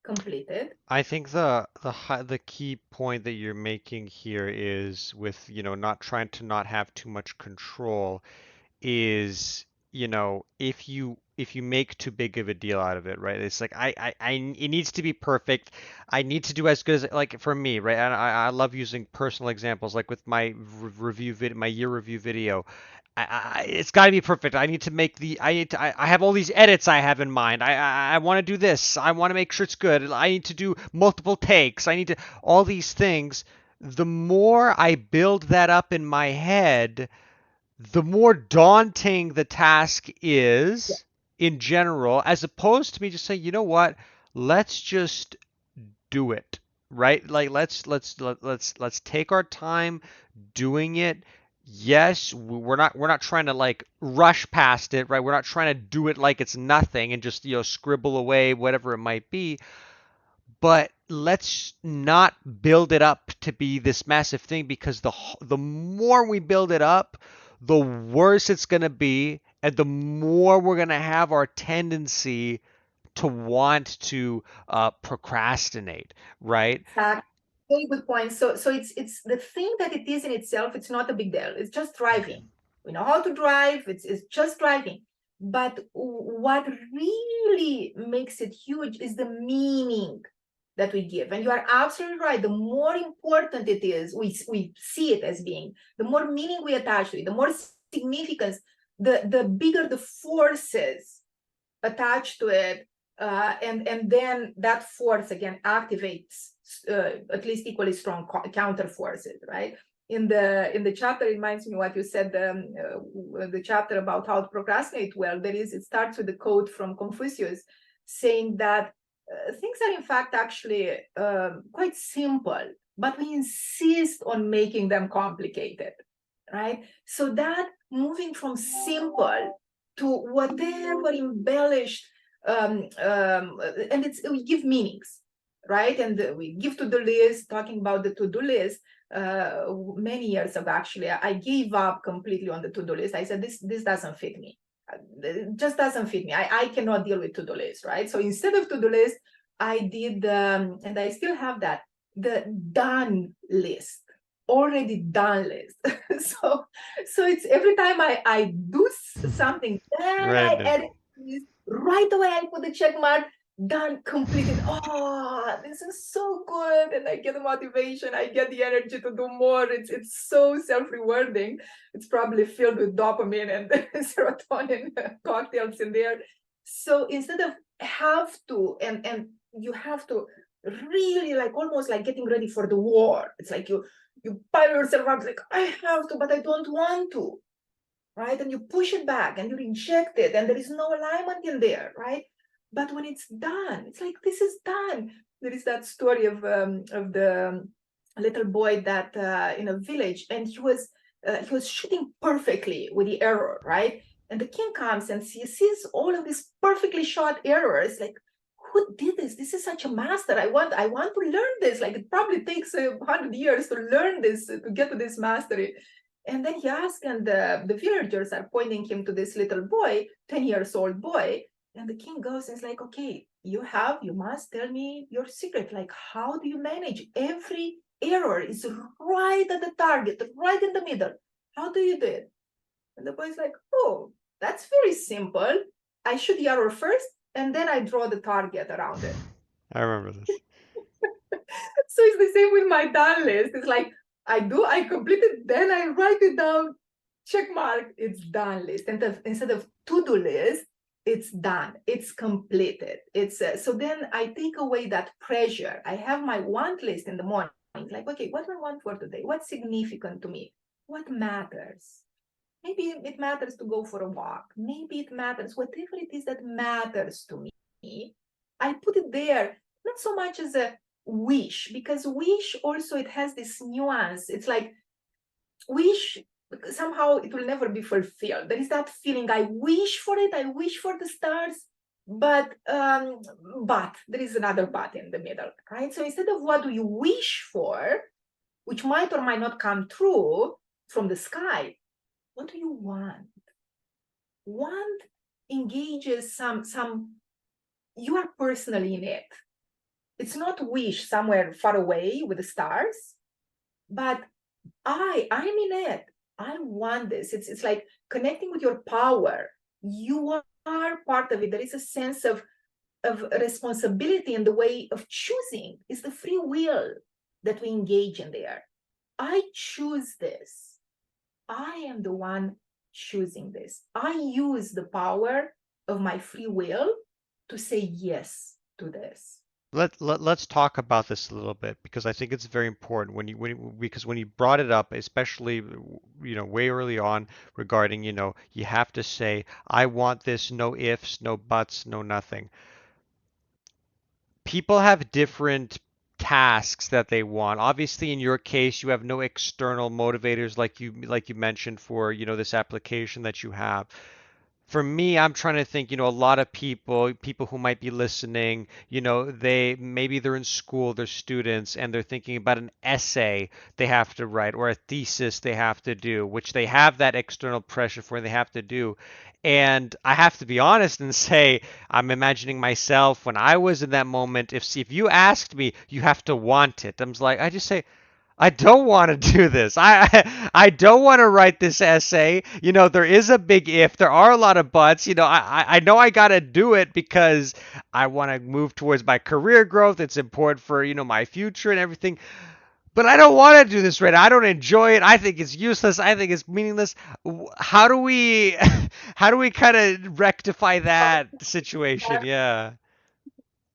completed. I think the key point that you're making here is with, not trying to not have too much control is, if you make too big of a deal out of it, right? It's like it needs to be perfect. I need to do as good as, like, for me, right? And I love using personal examples, like with my review video, my year review video. It's got to be perfect. I need to make the I need to I have all these edits I have in mind. I want to do this. I want to make sure it's good. I need to do multiple takes. I need to all these things. The more I build that up in my head, the more daunting the task Yeah. is in general, as opposed to me just saying, you know what, let's just do it, right? Like let's take our time doing it. Yes, we're not trying to like rush past it, right? We're not trying to do it like it's nothing and just scribble away whatever it might be, but let's not build it up to be this massive thing because the more we build it up, the worse it's going to be and the more we're going to have our tendency to want to procrastinate, right? Exactly. Very good point. So it's the thing that it is in itself. It's not a big deal. It's just driving. We know how to drive. It's just driving. But what really makes it huge is the meaning that we give. And you are absolutely right. The more important it is, we see it as being. The more meaning we attach to it, the more significance, the bigger the forces attached to it, and then that force again activates at least equally strong counter forces, right? In the chapter, it reminds me what you said, the chapter about how to procrastinate well. It starts with a quote from Confucius saying that things are in fact actually quite simple, but we insist on making them complicated, right? So that moving from simple to whatever embellished, and we give meanings, right? And we give to the list. Talking about the to-do list, many years ago, actually, I gave up completely on the to-do list. I said, this doesn't fit me. It just doesn't fit me. I cannot deal with to-do list, right? So instead of to-do list, I did, and I still have that, the done list, already done list. so so it's every time I do something, then I Random. edit this right away. I put the check mark, done, completed. Oh, this is so good, and I get the motivation. I get the energy to do more. It's so self-rewarding. It's probably filled with dopamine and serotonin cocktails in there. So instead of have to, and you have to really, like, almost like getting ready for the war. It's like you pile yourself up, like, I have to, but I don't want to, right? And you push it back and you reject it, and there is no alignment in there, right? But when it's done, it's like, this is done. There is that story of the little boy that in a village, and he was shooting perfectly with the arrow, right? And the king comes and sees all of these perfectly shot arrows, like, who did this? This is such a master. I want to learn this. Like, it probably takes 100 years to learn this, to get to this mastery. And then he asked, and the villagers are pointing him to this little boy, 10 years old boy. And the king goes and is like, okay, you must tell me your secret. Like, how do you manage? Every error is right at the target, right in the middle. How do you do it? And the boy's like, oh, that's very simple. I shoot the arrow first, and then I draw the target around it. I remember this. So it's the same with my done list. It's like, I complete it, then I write it down, check mark, it's done list. And instead of to-do list, it's done, it's completed. It's so then I take away that pressure. I have my want list in the morning, like, okay, what do I want for today? What's significant to me? What matters? Maybe it matters to go for a walk. Maybe it matters, whatever it is that matters to me, I put it there, not so much as a wish, because wish also, it has this nuance. It's like, wish, somehow it will never be fulfilled. There is that feeling, I wish for it, I wish for the stars, but there is another but in the middle, right? So instead of what do you wish for, which might or might not come true from the sky, what do you want? Want engages some, you are personally in it. It's not wish somewhere far away with the stars, but I'm in it. I want this. It's like connecting with your power. You are part of it. There is a sense of responsibility in the way of choosing. It's the free will that we engage in there. I choose this. I am the one choosing this. I use the power of my free will to say yes to this. Let's talk about this a little bit because I think it's very important because when you brought it up, especially way early on regarding you have to say I want this, no ifs, no buts, no nothing. People have different tasks that they want. Obviously, in your case, you have no external motivators like you mentioned for this application that you have. For me, I'm trying to think, a lot of people who might be listening, maybe they're in school, they're students, and they're thinking about an essay they have to write or a thesis they have to do, which they have that external pressure for and they have to do. And I have to be honest and say, I'm imagining myself when I was in that moment. If you asked me, you have to want it. I just say, I don't want to do this. I don't want to write this essay. There is a big if. There are a lot of buts. I know I got to do it because I want to move towards my career growth. It's important for, my future and everything. But I don't want to do this right now. I don't enjoy it. I think it's useless. I think it's meaningless. How do we how do we kind of rectify that situation? Yeah.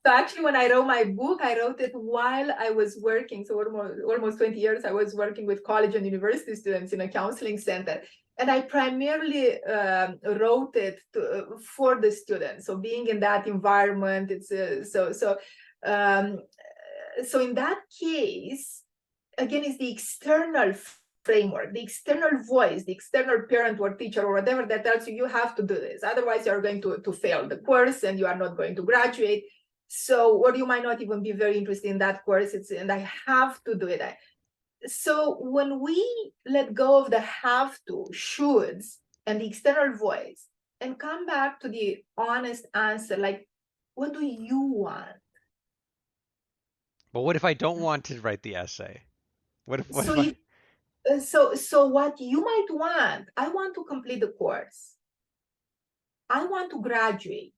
So actually, when I wrote my book, I wrote it while I was working. So almost 20 years, I was working with college and university students in a counseling center. And I primarily wrote it for the students. So being in that environment, it's um, so in that case, again, is the external framework, the external voice, the external parent or teacher or whatever that tells you you have to do this. Otherwise, you're going to fail the course and you are not going to graduate. So, or you might not even be very interested in that course. And I have to do it. So when we let go of the have to, shoulds, and the external voice and come back to the honest answer, like, what do you want? But what if I don't want to write the essay? What So if I if so what you might want, I want to complete the course. I want to graduate.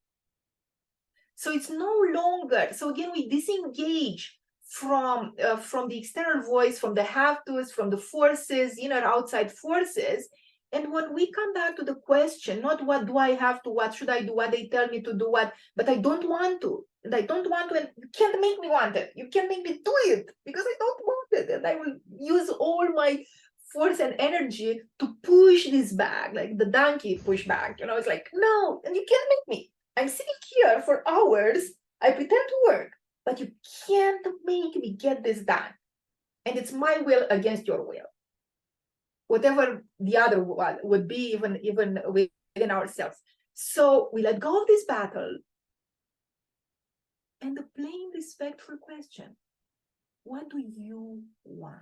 So it's no longer, so again, we disengage from the external voice, from the have tos, from the forces, inner outside forces. And when we come back to the question, not what do I have to, what should I do, what they tell me to do, what, but I don't want to. And I don't want to, and you can't make me want it. You can't make me do it because I don't want it. And I will use all my force and energy to push this back, like the donkey push back. It's like, no, and you can't make me. I'm sitting here for hours. I pretend to work, but you can't make me get this done. And it's my will against your will. Whatever the other one would be, even within ourselves. So we let go of this battle and the plain respectful question: what do you want?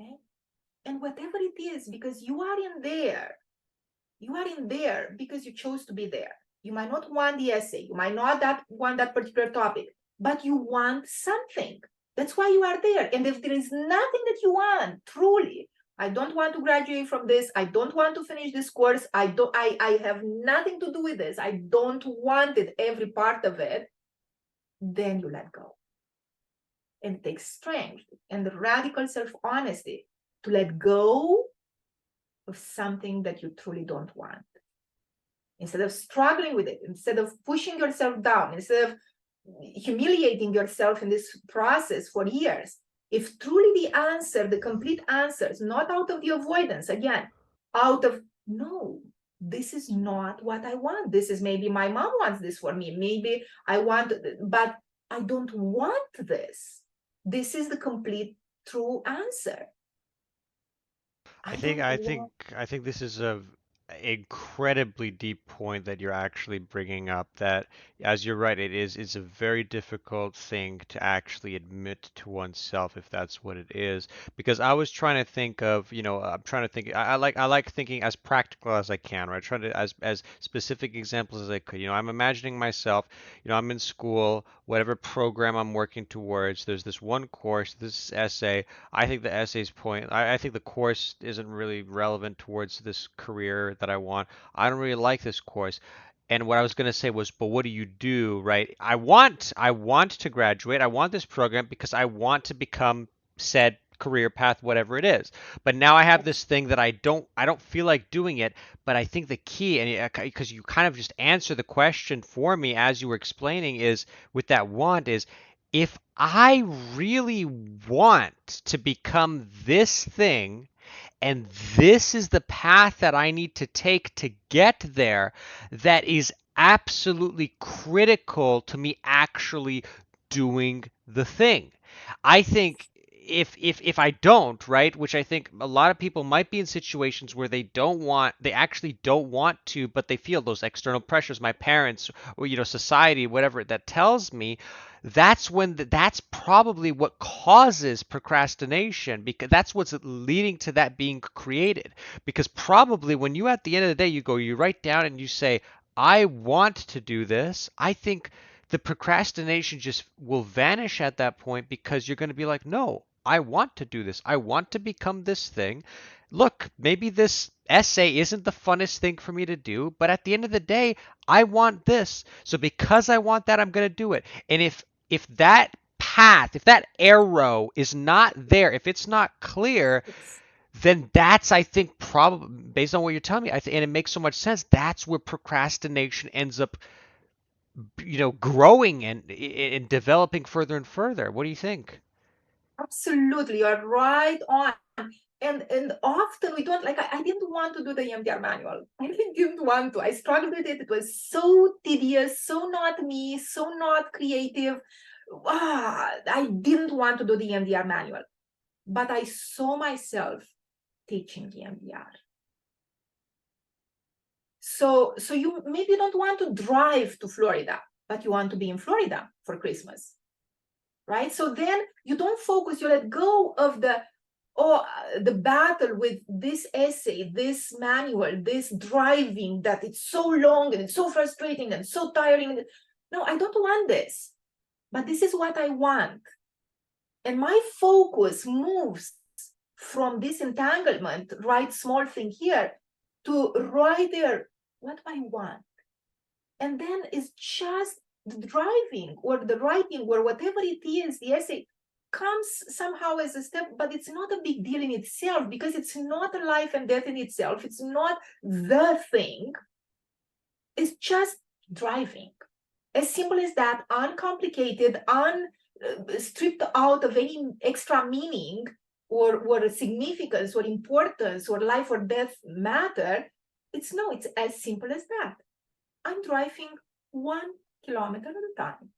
Okay? And whatever it is, because you are in there, you are in there because you chose to be there. You might not want the essay, you might not want that particular topic, but you want something. That's why you are there. And if there is nothing that you want, truly, I don't want to graduate from this, I don't want to finish this course, I have nothing to do with this, I don't want it, every part of it, then you let go. And it takes strength and radical self-honesty to let go of something that you truly don't want. Instead of struggling with it, instead of pushing yourself down, instead of humiliating yourself in this process for years, if truly the answer, the complete answer, is not out of the avoidance, again, out of no, this is not what I want. This is maybe my mom wants this for me. Maybe I want, but I don't want this. This is the complete true answer. I I think don't I think want. I think this is a incredibly deep point that you're actually bringing up that as you're right it's a very difficult thing to actually admit to oneself if that's what it is because I was trying to think of I'm trying to think I like thinking as practical as I can right trying to as specific examples as I could I'm imagining myself I'm in school whatever program I'm working towards there's this one course this essay I think the essay's point, I think the course isn't really relevant towards this career that I want. I don't really like this course. And what I was going to say was, but what do you do, right? I want to graduate. I want this program because I want to become said career path, whatever it is. But now I have this thing that I don't feel like doing it. But I think the key, and because you kind of just answer the question for me as you were explaining, is with that want is if I really want to become this thing, and this is the path that I need to take to get there, that is absolutely critical to me actually doing the thing. I think if I don't, right, which I think a lot of people might be in situations where they actually don't want to, but they feel those external pressures, my parents or society, whatever that tells me, that's probably what causes procrastination, because that's what's leading to that being created. Because probably when you at the end of the day you write down and you say, I want to do this, I think the procrastination just will vanish at that point, because you're going to be like, no, I want to do this. I want to become this thing. Look, maybe this essay isn't the funnest thing for me to do, but at the end of the day, I want this. So because I want that, I'm going to do it. And if that path, if that arrow is not there, if it's not clear, Yes. then that's, I think, probably based on what you're telling me, and it makes so much sense. That's where procrastination ends up, growing and developing further and further. What do you think? Absolutely, you're right on. And often we don't like. I didn't want to do the EMDR manual. I really didn't want to. I struggled with it. It was so tedious, so not me, so not creative. I didn't want to do the EMDR manual, but I saw myself teaching EMDR. So you maybe don't want to drive to Florida, but you want to be in Florida for Christmas, right? So then you don't focus. You let go of the battle with this essay, this manual, this driving that it's so long and it's so frustrating and so tiring. No, I don't want this, but this is what I want. And my focus moves from this entanglement, right, small thing here, to right there, what I want. And then it's just the driving or the writing or whatever it is, the essay comes somehow as a step, but it's not a big deal in itself because it's not a life and death in itself. It's not the thing. It's just driving. As simple as that, uncomplicated, stripped out of any extra meaning or significance or importance or life or death matter. It's as simple as that. I'm driving 1 kilometer at a time.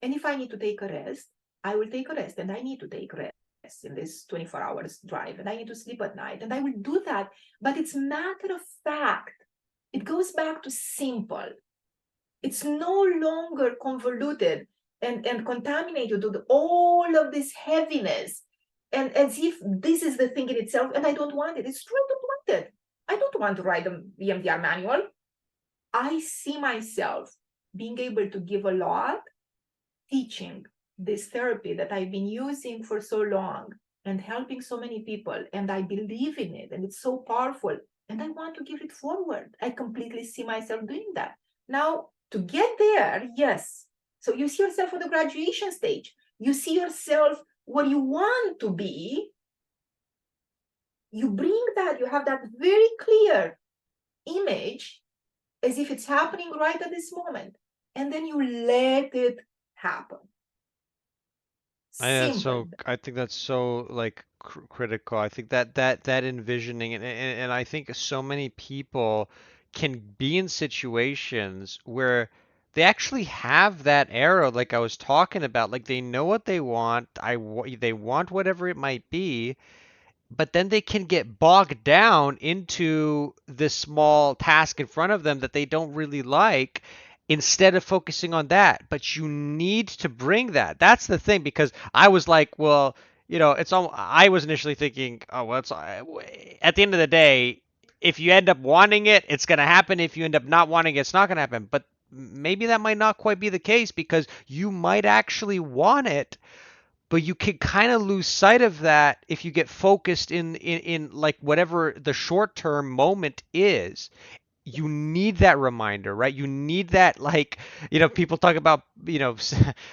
And if I need to take a rest, I will take a rest, and I need to take rest in this 24 hours drive, and I need to sleep at night, and I will do that. But it's matter of fact. It goes back to simple. It's no longer convoluted and contaminated with all of this heaviness, and as if this is the thing in itself, and I don't want it. It's true, I don't want it. I don't want to write the EMDR manual. I see myself being able to give a lot, teaching this therapy that I've been using for so long and helping so many people. And I believe in it, and it's so powerful. And I want to give it forward. I completely see myself doing that. Now, to get there, yes. So you see yourself at the graduation stage. You see yourself what you want to be. You bring that, you have that very clear image as if it's happening right at this moment. And then you let it happen. Simple. I think that's so like critical. I think that envisioning, and I think so many people can be in situations where they actually have that arrow, like I was talking about, like they know what they want. They want whatever it might be, but then they can get bogged down into this small task in front of them that they don't really like, instead of focusing on that. But you need to bring that. That's the thing, because I was like, well, it's all, I was initially thinking, oh, well, at the end of the day, if you end up wanting it, it's going to happen. If you end up not wanting it, it's not going to happen. But maybe that might not quite be the case, because you might actually want it, but you can kind of lose sight of that if you get focused in like whatever the short term moment is. You need that reminder, right? You need that, like, people talk about,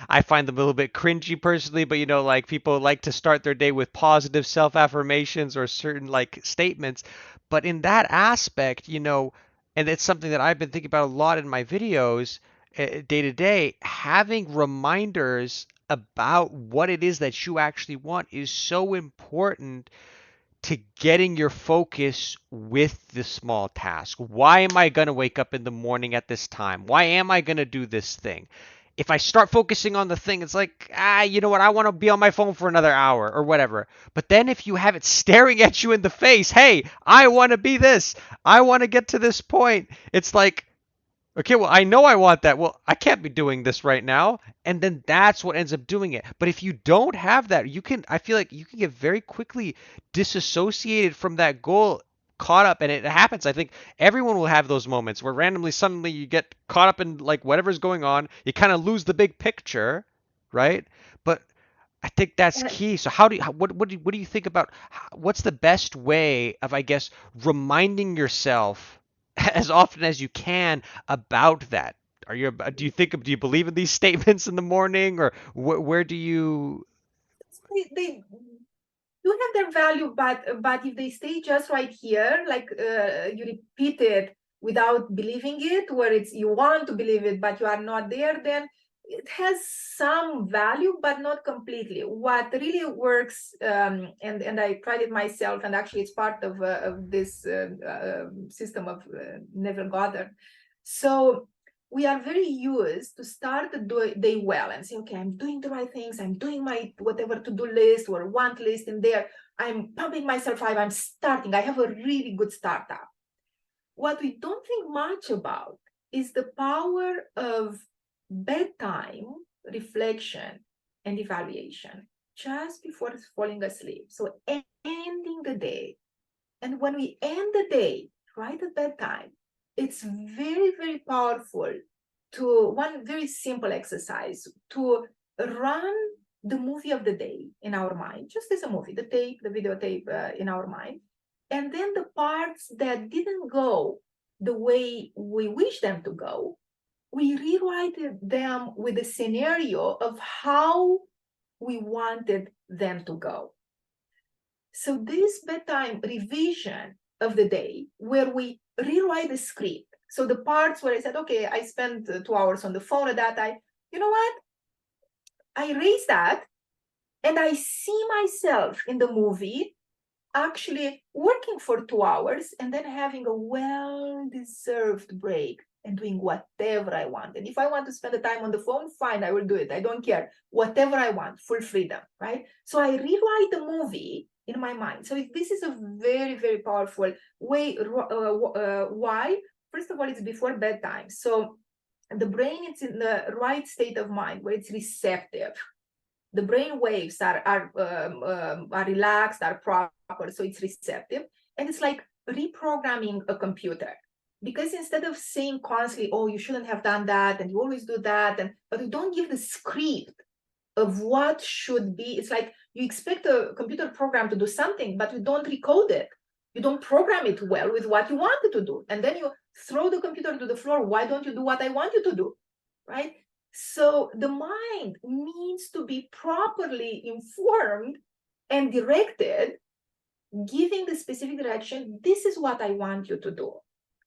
I find them a little bit cringy personally, but like people like to start their day with positive self affirmations or certain like statements. But in that aspect, and it's something that I've been thinking about a lot in my videos, day to day, having reminders about what it is that you actually want is so important to getting your focus with the small task. Why am I going to wake up in the morning at this time? Why am I going to do this thing? if I start focusing on the thing, it's like, you know what? I want to be on my phone for another hour or whatever. But then if you have it staring at you in the face, hey, I want to be this. I want to get to this point. It's like, okay, well, I know I want that. Well, I can't be doing this right now. And then that's what ends up doing it. But if you don't have that, I feel like you can get very quickly disassociated from that goal, caught up, and it happens. I think everyone will have those moments where randomly, suddenly you get caught up in like whatever's going on. You kind of lose the big picture, right? But I think that's key. So what do you think about what's the best way of, I guess, reminding yourself as often as you can about that? Do you believe in these statements in the morning, or where do you? They do have their value, but if they stay just right here, like you repeat it without believing it, where it's you want to believe it but you are not there, then it has some value but not completely. What really works, and I tried it myself, and actually it's part of this system of Neville Goddard. So we are very used to start the day well and say, okay, I'm doing the right things, I'm doing my whatever to-do list or want list in there, I'm pumping myself up, I'm starting, I have a really good startup. What we don't think much about is the power of bedtime reflection and evaluation just before falling asleep. So ending the day, and when we end the day right at bedtime, it's very, very powerful to one very simple exercise to run the movie of the day in our mind, just as a movie, the tape, the videotape in our mind. And then the parts that didn't go the way we wish them to go, we rewrite them with a scenario of how we wanted them to go. So this bedtime revision of the day, where we rewrite the script. So the parts where I said, okay, I spent 2 hours on the phone at that time, you know what? I erase that and I see myself in the movie actually working for 2 hours and then having a well-deserved break and doing whatever I want. And if I want to spend the time on the phone, fine, I will do it. I don't care. Whatever I want, full freedom, right? So I rewrite the movie in my mind. So this is a very, very powerful way. Why? First of all, it's before bedtime. So the brain is in the right state of mind where it's receptive. The brain waves are relaxed, are proper, so it's receptive, and it's like reprogramming a computer. Because instead of saying constantly, "Oh, you shouldn't have done that," and you always do that, and but you don't give the script of what should be. It's like you expect a computer program to do something, but you don't recode it. You don't program it well with what you want it to do, and then you throw the computer to the floor. Why don't you do what I want you to do, right? So the mind needs to be properly informed and directed, giving the specific direction. This is what I want you to do,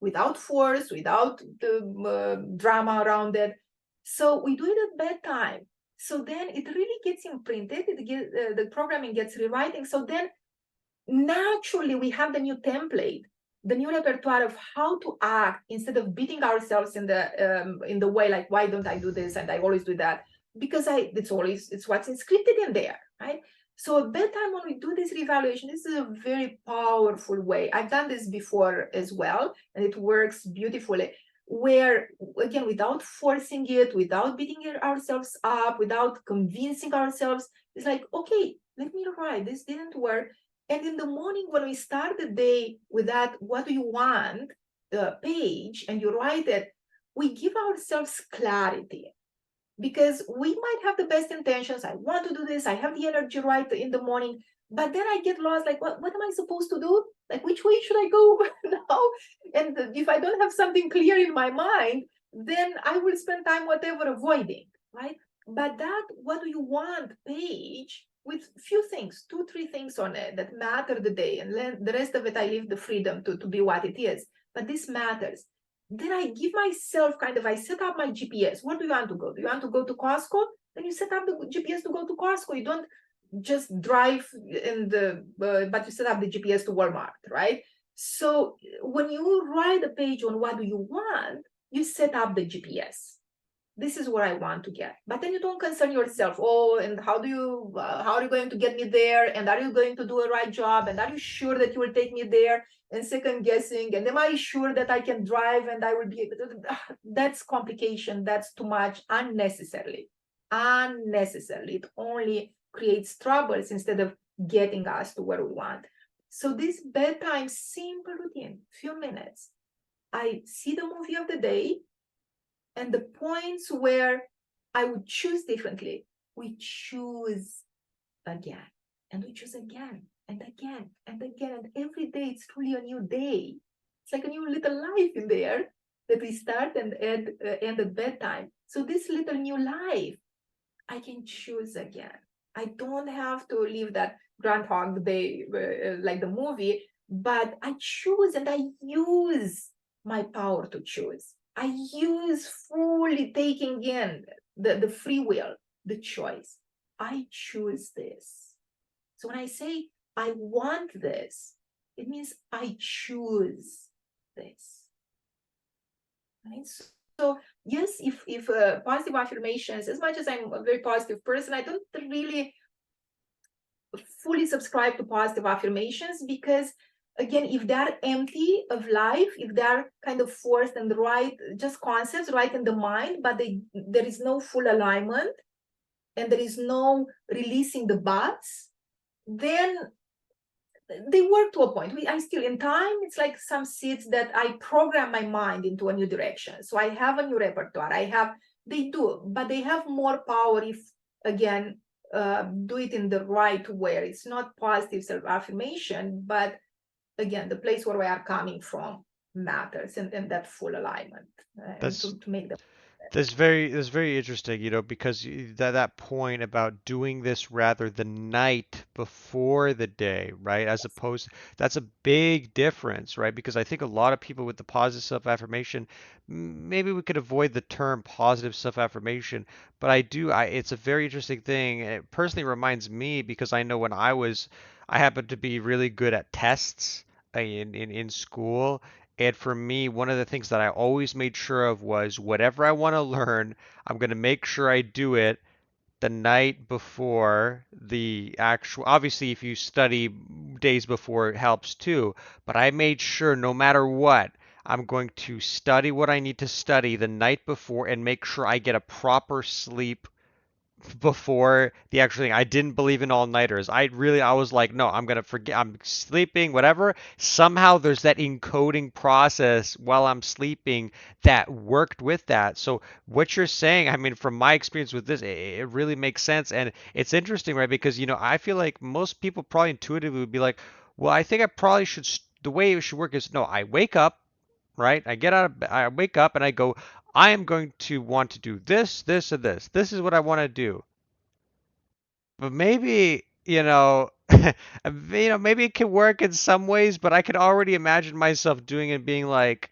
without force, without the drama around it. So we do it at bedtime. So then it really gets imprinted. The programming gets rewriting. So then naturally we have the new template, the new repertoire of how to act instead of beating ourselves in the way like, why don't I do this and I always do that, because it's what's scripted in there, right? So at bedtime, when we do this reevaluation, this is a very powerful way. I've done this before as well, and it works beautifully, where again, without forcing it, without beating ourselves up, without convincing ourselves, it's like, okay, let me write, this didn't work. And in the morning, when we start the day with that, what do you want, the page, and you write it, we give ourselves clarity, because we might have the best intentions. I want to do this. I have the energy right in the morning, but then I get lost. Like, what am I supposed to do? Like, which way should I go now? And if I don't have something clear in my mind, then I will spend time whatever avoiding, right? But that what do you want page with few things, two, three things on it that matter the day, and then the rest of it I leave the freedom to be what it is. But this matters. Then I give myself I set up my GPS. Where do you want to go? Do you want to go to Costco? Then you set up the GPS to go to Costco. You don't just drive but you set up the GPS to Walmart, right? So when you write a page on what do you want, you set up the GPS. this is where I want to get. But then you don't concern yourself, oh, and how are you going to get me there? And are you going to do a right job? And are you sure that you will take me there? And second guessing, and am I sure that I can drive and I will be able to? That's complication. That's too much unnecessarily. Unnecessarily. It only creates troubles instead of getting us to where we want. So this bedtime simple routine, few minutes. I see the movie of the day, and the points where I would choose differently, we choose again, and we choose again and again and again. And every day it's truly a new day. It's like a new little life in there that we start and end at bedtime. So this little new life, I can choose again. I don't have to live that Groundhog Day like the movie, but I choose and I use my power to choose. I use fully taking in the free will, the choice. I choose this. So when I say I want this, it means I choose this. Right? So yes, if positive affirmations, as much as I'm a very positive person, I don't really fully subscribe to positive affirmations because, again, if they're empty of life, if they're kind of forced and right, just concepts right in the mind, but there is no full alignment and there is no releasing the buts, then they work to a point. I still, in time, it's like some seeds that I program my mind into a new direction. So I have a new repertoire. They do, but they have more power if, again, do it in the right way. It's not positive self-affirmation, but again, the place where we are coming from matters, and that full alignment, and That's to make them. That's very interesting, because that point about doing this rather the night before the day, right? As opposed, that's a big difference, right? Because I think a lot of people with the positive self-affirmation, maybe we could avoid the term positive self-affirmation, but it's a very interesting thing. It personally reminds me because I know when I happened to be really good at tests in school. And for me, one of the things that I always made sure of was whatever I want to learn, I'm going to make sure I do it the night before the actual. Obviously, if you study days before, it helps too. But I made sure no matter what, I'm going to study what I need to study the night before and make sure I get a proper sleep before the actual thing. I didn't believe in all-nighters. I was like, no, I'm gonna forget. I'm sleeping, whatever. Somehow there's that encoding process while I'm sleeping that worked with that. So what you're saying, I mean, from my experience with this, it really makes sense, and it's interesting, right? Because I feel like most people probably intuitively would be like, well, I think I probably should. The way it should work is no, I wake up, right? I wake up and I go, I am going to want to do this, this, and this. This is what I want to do. But maybe, maybe it can work in some ways, but I could already imagine myself doing it being like,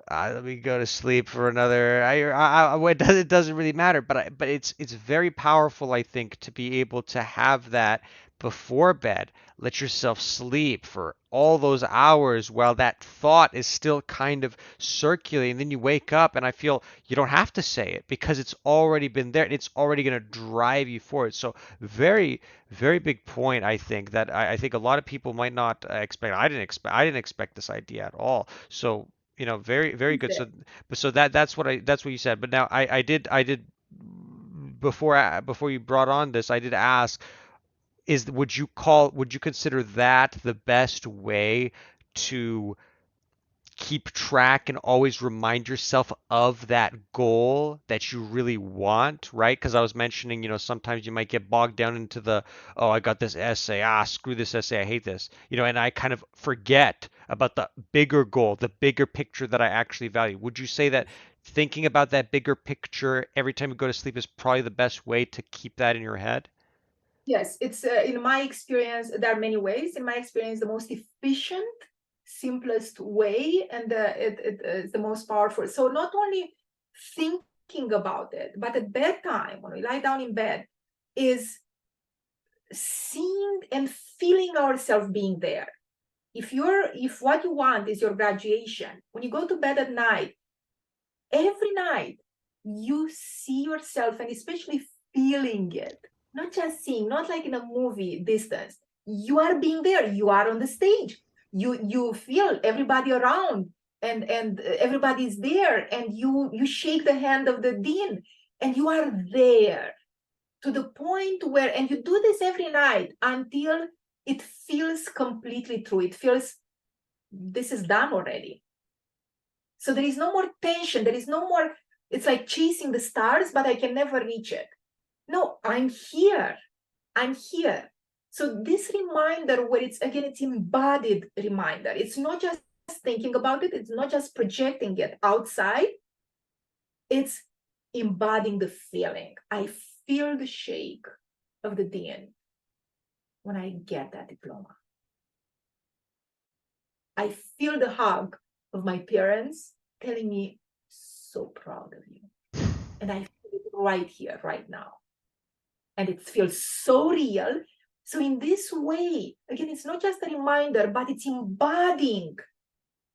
let me go to sleep for another. It doesn't really matter, but it's very powerful, I think, to be able to have that before bed. Let yourself sleep for all those hours while that thought is still kind of circulating. Then you wake up, and I feel you don't have to say it because it's already been there and it's already going to drive you forward. So very, very big point, I think, that I think a lot of people might not expect. I didn't expect this idea at all. So very, very good. So that's what you said. But now I did before you brought on this, I did ask, would you consider that the best way to keep track and always remind yourself of that goal that you really want, right? Because I was mentioning, sometimes you might get bogged down into oh, I got this essay, screw this essay, I hate this, and I kind of forget about the bigger goal, the bigger picture that I actually value. Would you say that thinking about that bigger picture every time you go to sleep is probably the best way to keep that in your head? Yes, it's in my experience, there are many ways. In my experience, the most efficient, simplest way, and it is the most powerful. So not only thinking about it, but at bedtime, when we lie down in bed, is seeing and feeling ourselves being there. If what you want is your graduation, when you go to bed at night, every night, you see yourself, and especially feeling it, not just seeing, not like in a movie distance. You are being there, you are on the stage, you feel everybody around, and everybody's there, and you shake the hand of the dean, and you are there to the point where, and you do this every night until it feels completely true. It feels this is done already. So there is no more tension. There is no more, it's like chasing the stars, but I can never reach it. No, I'm here. I'm here. So this reminder, where it's again, it's embodied reminder. It's not just thinking about it. It's not just projecting it outside. It's embodying the feeling. I feel the shake of the dean when I get that diploma. I feel the hug of my parents telling me, so proud of you. And I feel it right here, right now. And it feels so real. So, in this way, again, it's not just a reminder, but it's embodying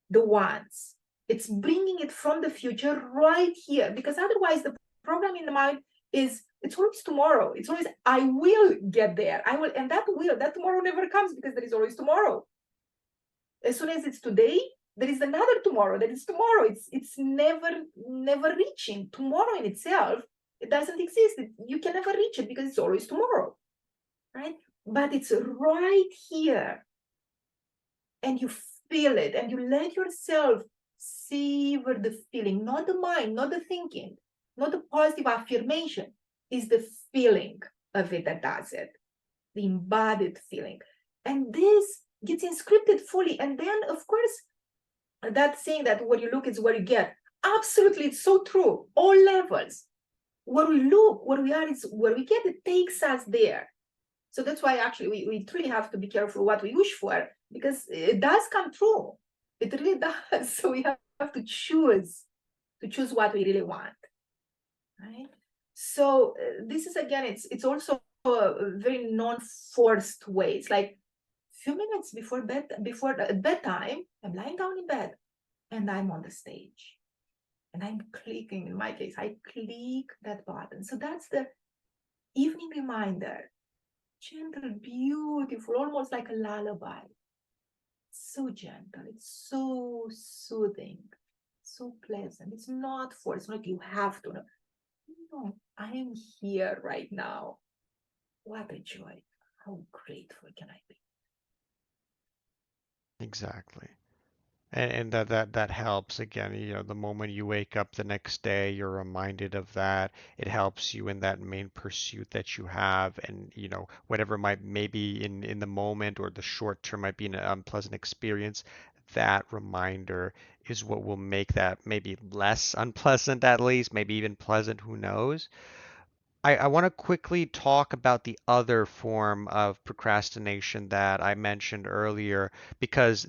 the ones. It's bringing it from the future right here. Because otherwise, the program in the mind is, it's always tomorrow. It's always, I will get there. I will, and that tomorrow never comes because there is always tomorrow. As soon as it's today, there is another tomorrow. That is tomorrow. It's never reaching. Tomorrow in itself, it doesn't exist. You can never reach it because it's always tomorrow, right? But it's right here, and you feel it, and you let yourself savor the feeling, not the mind, not the thinking, not the positive affirmation. Is the feeling of it that does it, the embodied feeling, and this gets inscripted fully. And then, of course, that saying that where you look is where you get. Absolutely, it's so true. All levels. Where we look, where we are is where we get. It takes us there. So that's why actually we truly have to be careful what we wish for, because it does come true. It really does. So we have to choose what we really want, right? So this is again, it's also a very non-forced way. It's like few minutes before bedtime, I'm lying down in bed and I'm on the stage and I'm clicking. In my case, I click that button. So that's the evening reminder. Gentle, beautiful, almost like a lullaby. So gentle, it's so soothing, so pleasant. It's not forced, not you have to. No, I am here right now. What a joy. How grateful can I be? Exactly. And that helps again, the moment you wake up the next day, you're reminded of that. It helps you in that main pursuit that you have, and whatever might maybe in the moment or the short term might be an unpleasant experience, that reminder is what will make that maybe less unpleasant, at least, maybe even pleasant, who knows. I want to quickly talk about the other form of procrastination that I mentioned earlier, because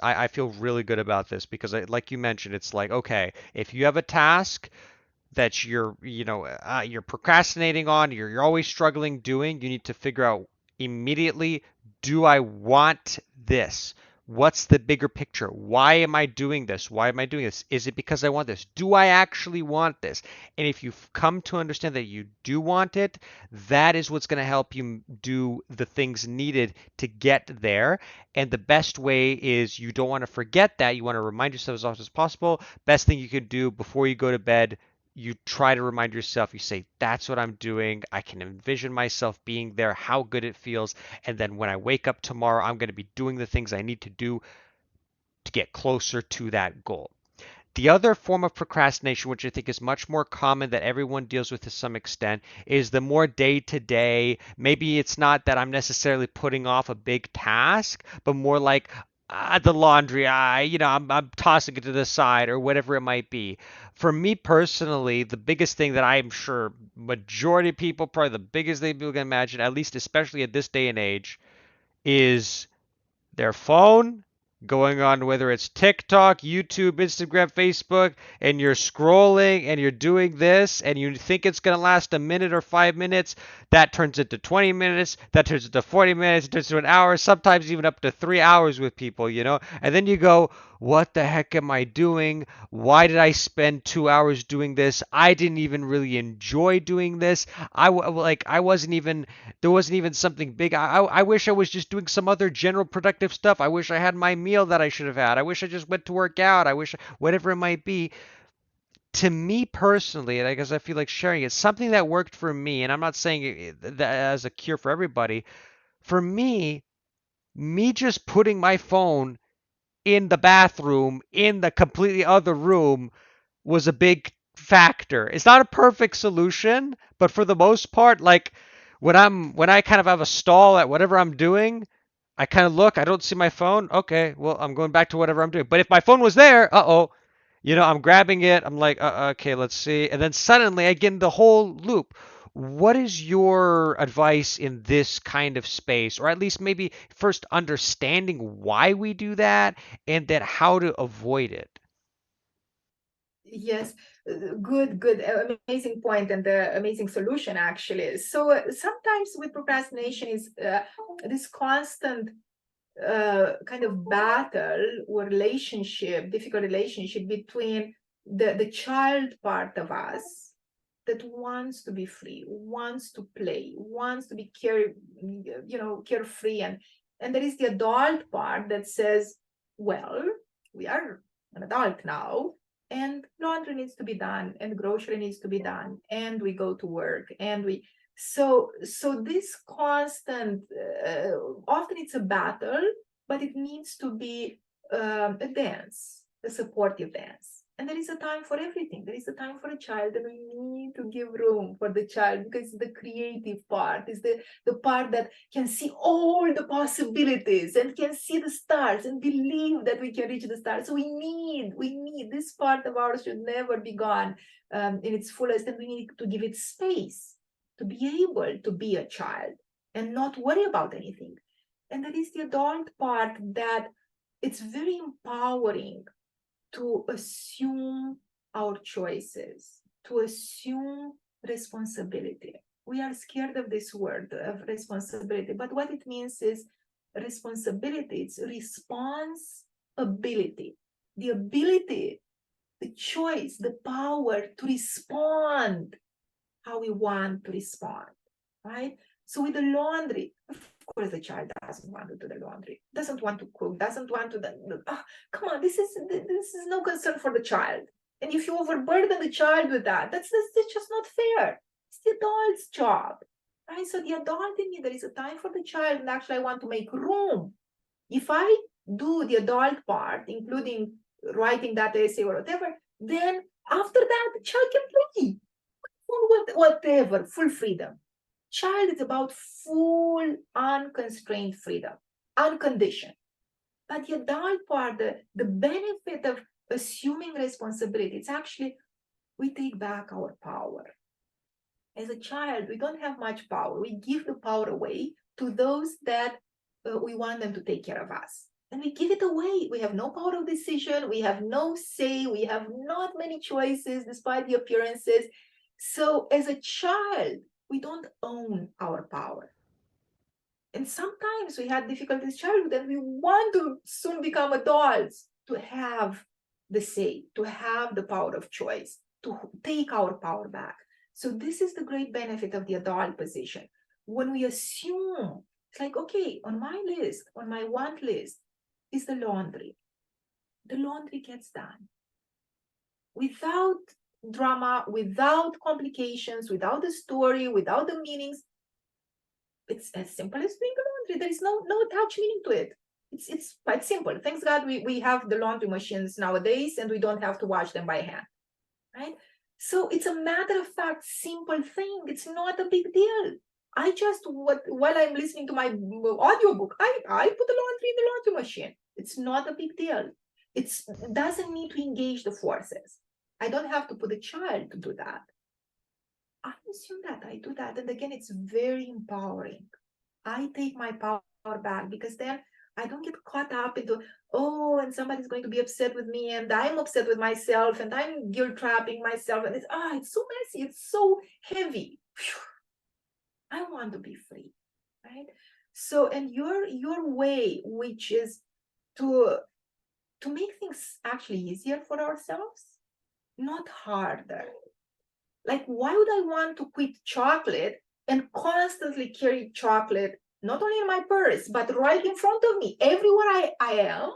I feel really good about this because, like you mentioned, it's like, okay, if you have a task that you're procrastinating on, you're always struggling doing, you need to figure out immediately, do I want this? What's the bigger picture? Why am I doing this? Why am I doing this? Is it because I want this? Do I actually want this? And if you've come to understand that you do want it, that is what's going to help you do the things needed to get there. And the best way is, you don't want to forget that. You want to remind yourself as often as possible. Best thing you can do before you go to bed, you try to remind yourself, you say, that's what I'm doing. I can envision myself being there, how good it feels. And then when I wake up tomorrow, I'm going to be doing the things I need to do to get closer to that goal. The other form of procrastination, which I think is much more common, that everyone deals with to some extent, is the more day to day. Maybe it's not that I'm necessarily putting off a big task, but more like, the laundry, I'm tossing it to the side or whatever it might be. For me personally, the biggest thing that I'm sure majority of people, probably the biggest thing people can imagine, at least especially at this day and age, is their phone going on, whether it's TikTok, YouTube, Instagram, Facebook, and you're scrolling and you're doing this and you think it's going to last a minute or 5 minutes, that turns into 20 minutes, that turns into 40 minutes, it turns into an hour, sometimes even up to 3 hours with people, And then you go, what the heck am I doing? Why did I spend 2 hours doing this? I didn't even really enjoy doing this. I wasn't even there wasn't even something big. I wish I was just doing some other general productive stuff. I wish I had my meal that I should have had. I wish I just went to work out. I wish whatever it might be. To me personally, and I guess I feel like sharing it, something that worked for me, and I'm not saying that as a cure for everybody. For me just putting my phone in the bathroom in the completely other room was a big factor. It's not a perfect solution, but for the most part, like when I kind of have a stall at whatever I'm doing, I kind of look, I don't see my phone. Okay, well, I'm going back to whatever I'm doing. But if my phone was there, uh-oh, I'm grabbing it. I'm like, okay, let's see. And then suddenly I get in the whole loop. What is your advice in this kind of space, or at least maybe first understanding why we do that and then how to avoid it? Yes, good, amazing point and amazing solution actually. So sometimes with procrastination is this constant kind of battle or relationship, difficult relationship between the child part of us that wants to be free, wants to play, wants to be carefree, and there is the adult part that says, well, we are an adult now, and laundry needs to be done, and grocery needs to be done, and we go to work, and we so this constant often it's a battle, but it needs to be a dance, a supportive dance. And there is a time for everything. There is a time for a child, and we need to give room for the child because the creative part is the part that can see all the possibilities and can see the stars and believe that we can reach the stars. So we need this part of ours should never be gone in its fullest, and we need to give it space to be able to be a child and not worry about anything. And that is the adult part that it's very empowering to assume our choices, to assume responsibility. We are scared of this word of responsibility, but what it means is responsibility, it's response ability, the ability, the choice, the power to respond how we want to respond, right? So with the laundry, of course, the child doesn't want to do the laundry, doesn't want to cook, doesn't want to. Oh, come on, this is no concern for the child. And if you overburden the child with that, that's just not fair. It's the adult's job, right? So the adult in me, there is a time for the child, and actually, I want to make room. If I do the adult part, including writing that essay or whatever, then after that, the child can play whatever, full freedom. Child is about full, unconstrained freedom, unconditioned. But the adult part, the benefit of assuming responsibility, it's actually we take back our power. As a child, we don't have much power. We give the power away to those that we want them to take care of us. And we give it away. We have no power of decision. We have no say. We have not many choices despite the appearances. So, as a child, we don't own our power. And sometimes we had difficulties childhood and we want to soon become adults to have the say, to have the power of choice, to take our power back. So this is the great benefit of the adult position. When we assume, it's like, okay, on my list, on my want list is the laundry. The laundry gets done without drama, without complications, without the story, without the meanings. It's as simple as doing the laundry. There is no attached meaning to it. It's quite simple. Thanks God we have the laundry machines nowadays and we don't have to wash them by hand, right? So it's a matter of fact, simple thing. It's not a big deal. I just while I'm listening to my audiobook, I put the laundry in the laundry machine. It's not a big deal. It doesn't need to engage the forces. I don't have to put a child to do that. I assume that I do that. And again, it's very empowering. I take my power back because then I don't get caught up into, oh, and somebody's going to be upset with me, and I'm upset with myself, and I'm guilt trapping myself, and it's so messy, it's so heavy. Phew, I want to be free, right? So, and your way, which is to make things actually easier for ourselves, not harder. Like, why would I want to quit chocolate and constantly carry chocolate, not only in my purse, but right in front of me? Everywhere I am,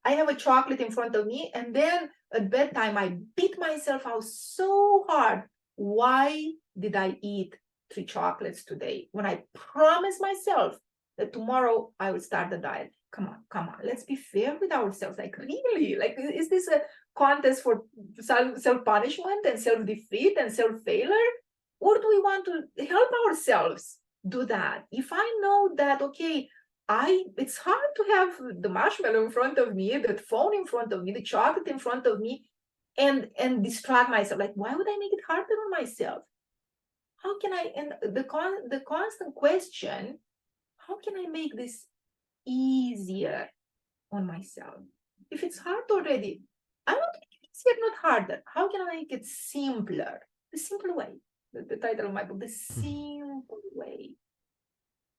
I have a chocolate in front of me. And then at bedtime, I beat myself out so hard. Why did I eat 3 chocolates today when I promised myself that tomorrow I will start the diet? Come on, come on. Let's be fair with ourselves. Like, really? Like, is this a contest for self-punishment and self-defeat and self-failure? Or do we want to help ourselves do that? If I know that, okay, it's hard to have the marshmallow in front of me, the phone in front of me, the chocolate in front of me, and distract myself. Like, why would I make it harder on myself? How can I, and the constant question, how can I make this easier on myself? If it's hard already, I want to make it easier, not harder. How can I make it simpler? The simple way. The title of my book, The Simple Way.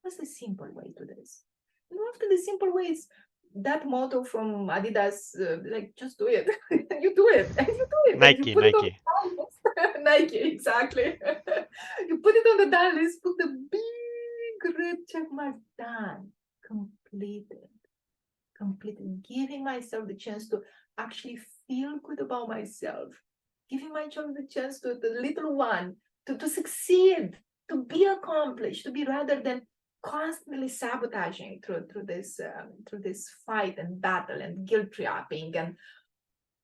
What's the simple way to this? And often the simple way is that motto from Adidas, like, just do it. You do it, and you do it, and you Nike, put it on Nike. the dial list. Nike, exactly. You put it on the dial list, put the big red check mark, done, completed. Giving myself the chance to actually feel good about myself, giving myself the chance to the little one to succeed, to be accomplished, to be, rather than constantly sabotaging through this fight and battle and guilt trapping and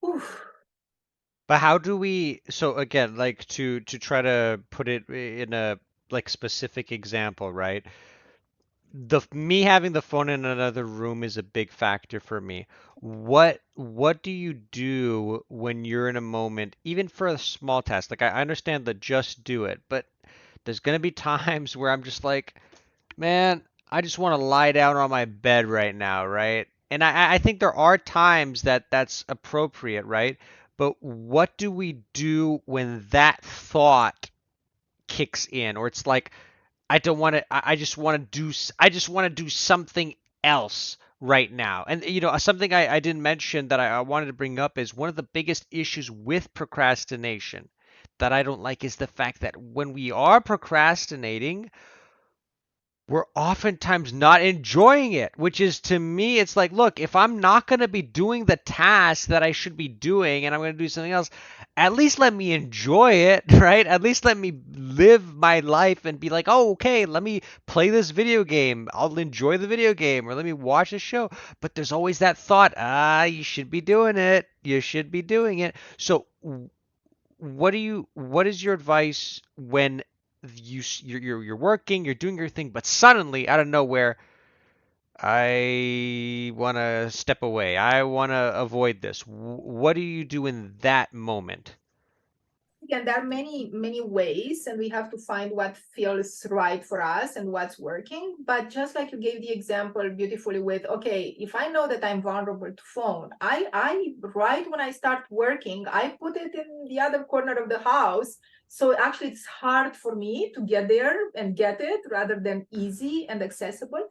oof. But how do we, so again, like to try to put it in a like specific example, right? The me having the phone in another room is a big factor for me. What do you do when you're in a moment, even for a small task? Like I understand the just do it, but there's gonna be times where I'm just like, man, I just want to lie down on my bed right now, right? And I think there are times that that's appropriate, right? But what do we do when that thought kicks in, or it's like, I don't want to. I just want to do. I just want to do something else right now. And something I didn't mention that I wanted to bring up is one of the biggest issues with procrastination that I don't like is the fact that when we are procrastinating, we're oftentimes not enjoying it, which is, to me, it's like, look, if I'm not going to be doing the task that I should be doing and I'm going to do something else, at least let me enjoy it, right? At least let me live my life and be like, oh, okay, let me play this video game. I'll enjoy the video game, or let me watch a show. But there's always that thought, you should be doing it. You should be doing it. So what is your advice when you're working, you're doing your thing, but suddenly out of nowhere, I want to step away. I want to avoid this. What do you do in that moment? Again, there are many ways, and we have to find what feels right for us and what's working. But just like you gave the example beautifully with, okay, if I know that I'm vulnerable to phone, I right when I start working, I put it in the other corner of the house. So actually it's hard for me to get there and get it, rather than easy and accessible.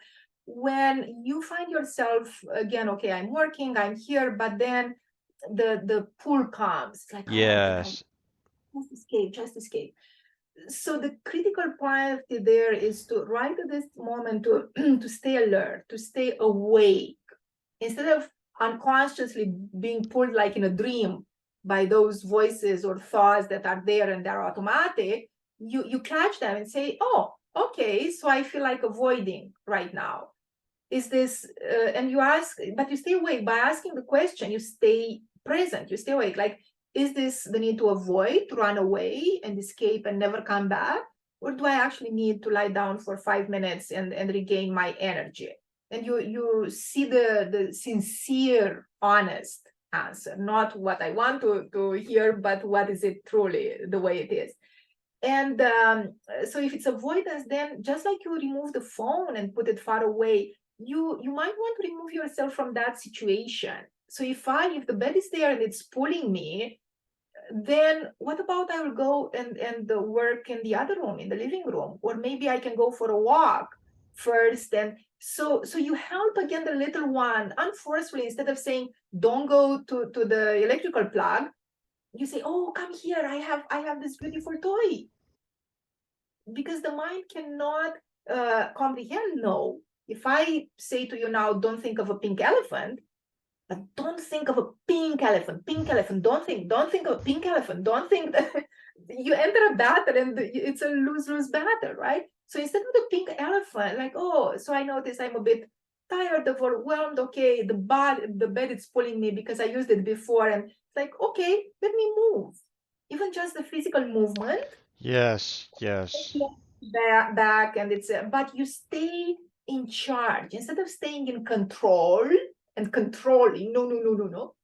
When you find yourself again, okay, I'm working, I'm here, but then the pull comes. It's like, oh, but I Yes. just escape. So the critical part there is to, right at this moment, to to stay alert, to stay awake, instead of unconsciously being pulled like in a dream by those voices or thoughts that are there and they're automatic. You catch them and say, oh, okay, so I feel like avoiding right now. Is this and you ask, but you stay awake by asking the question, you stay present, you stay awake. Like, is this the need to avoid, to run away and escape and never come back, or do I actually need to lie down for 5 minutes and regain my energy? And you see the sincere, honest answer, not what I want to hear, but what is it truly, the way it is. And so if it's avoidance, then just like you remove the phone and put it far away, you might want to remove yourself from that situation. So if the bed is there and it's pulling me, then what about I will go and work in the other room, in the living room, or maybe I can go for a walk first. And so you help again the little one unforcefully. Instead of saying don't go to the electrical plug, you say, oh, come here, I have this beautiful toy. Because the mind cannot comprehend no. If I say to you now, don't think of a pink elephant, but don't think of a pink elephant, pink elephant, don't think of a pink elephant, don't think that you enter a battle and it's a lose-lose battle, right? So instead of the pink elephant, like, oh, so I notice I'm a bit tired, overwhelmed, okay, the bed is pulling me because I used it before, and it's like, okay, let me move. Even just the physical movement Yes, yes. back, and it's but you stay in charge instead of staying in control and controlling. No, no, no, no, no.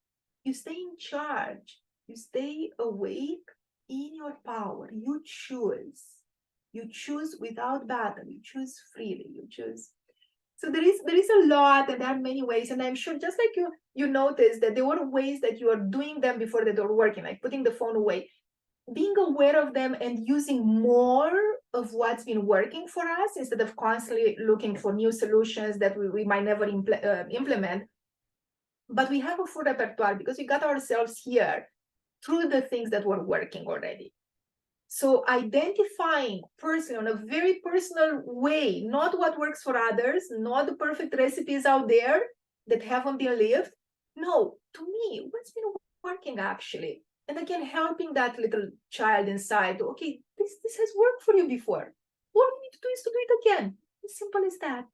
You stay in charge. You stay awake in your power. You choose. You choose without battle. You choose freely. You choose. So there is a lot, and there are many ways. And I'm sure, just like you noticed that there were ways that you are doing them before that were working, like putting the phone away, being aware of them and using more of what's been working for us instead of constantly looking for new solutions that we might never implement. But we have a full repertoire because we got ourselves here through the things that were working already. So identifying personally on a very personal way, not what works for others, not the perfect recipes out there that haven't been lived. No, to me, what's been working actually? And again, helping that little child inside, okay, this has worked for you before. All you need to do is to do it again. As simple as that,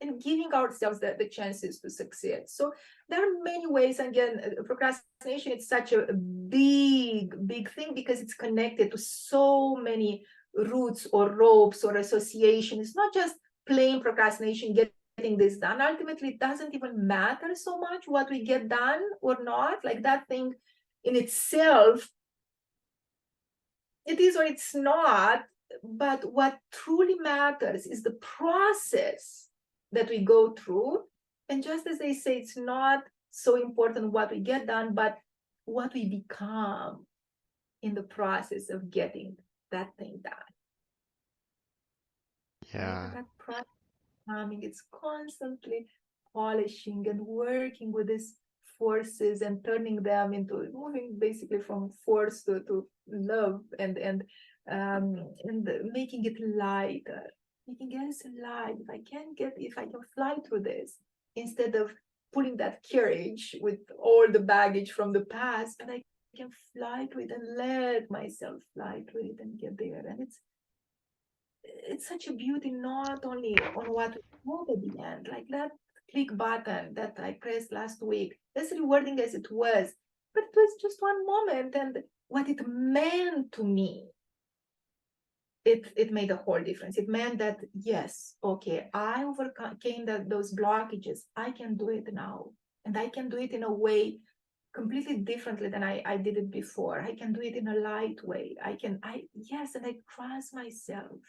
and giving ourselves the chances to succeed. So there are many ways. Again, procrastination, it's such a big thing because it's connected to so many roots or ropes or associations. It's not just plain procrastination, getting this done. Ultimately, it doesn't even matter so much what we get done or not. Like that thing in itself, it is or it's not. But what truly matters is the process that we go through. And just as they say, it's not so important what we get done, but what we become in the process of getting that thing done, right? And Yeah. that process, it's constantly polishing and working with these forces and turning them into moving basically from force to love, and making it lighter, making it light. If I can fly through this instead of pulling that carriage with all the baggage from the past, but I can fly through it and let myself fly through it and get there. And it's such a beauty, not only on what we want at the end, like that click button that I pressed last week, as rewarding as it was, but it was just one moment, and what it meant to me, it made a whole difference. It meant that yes, okay, I overcame those blockages. I can do it now, and I can do it in a way completely differently than I did it before. I can do it in a light way. Yes, and I trust myself.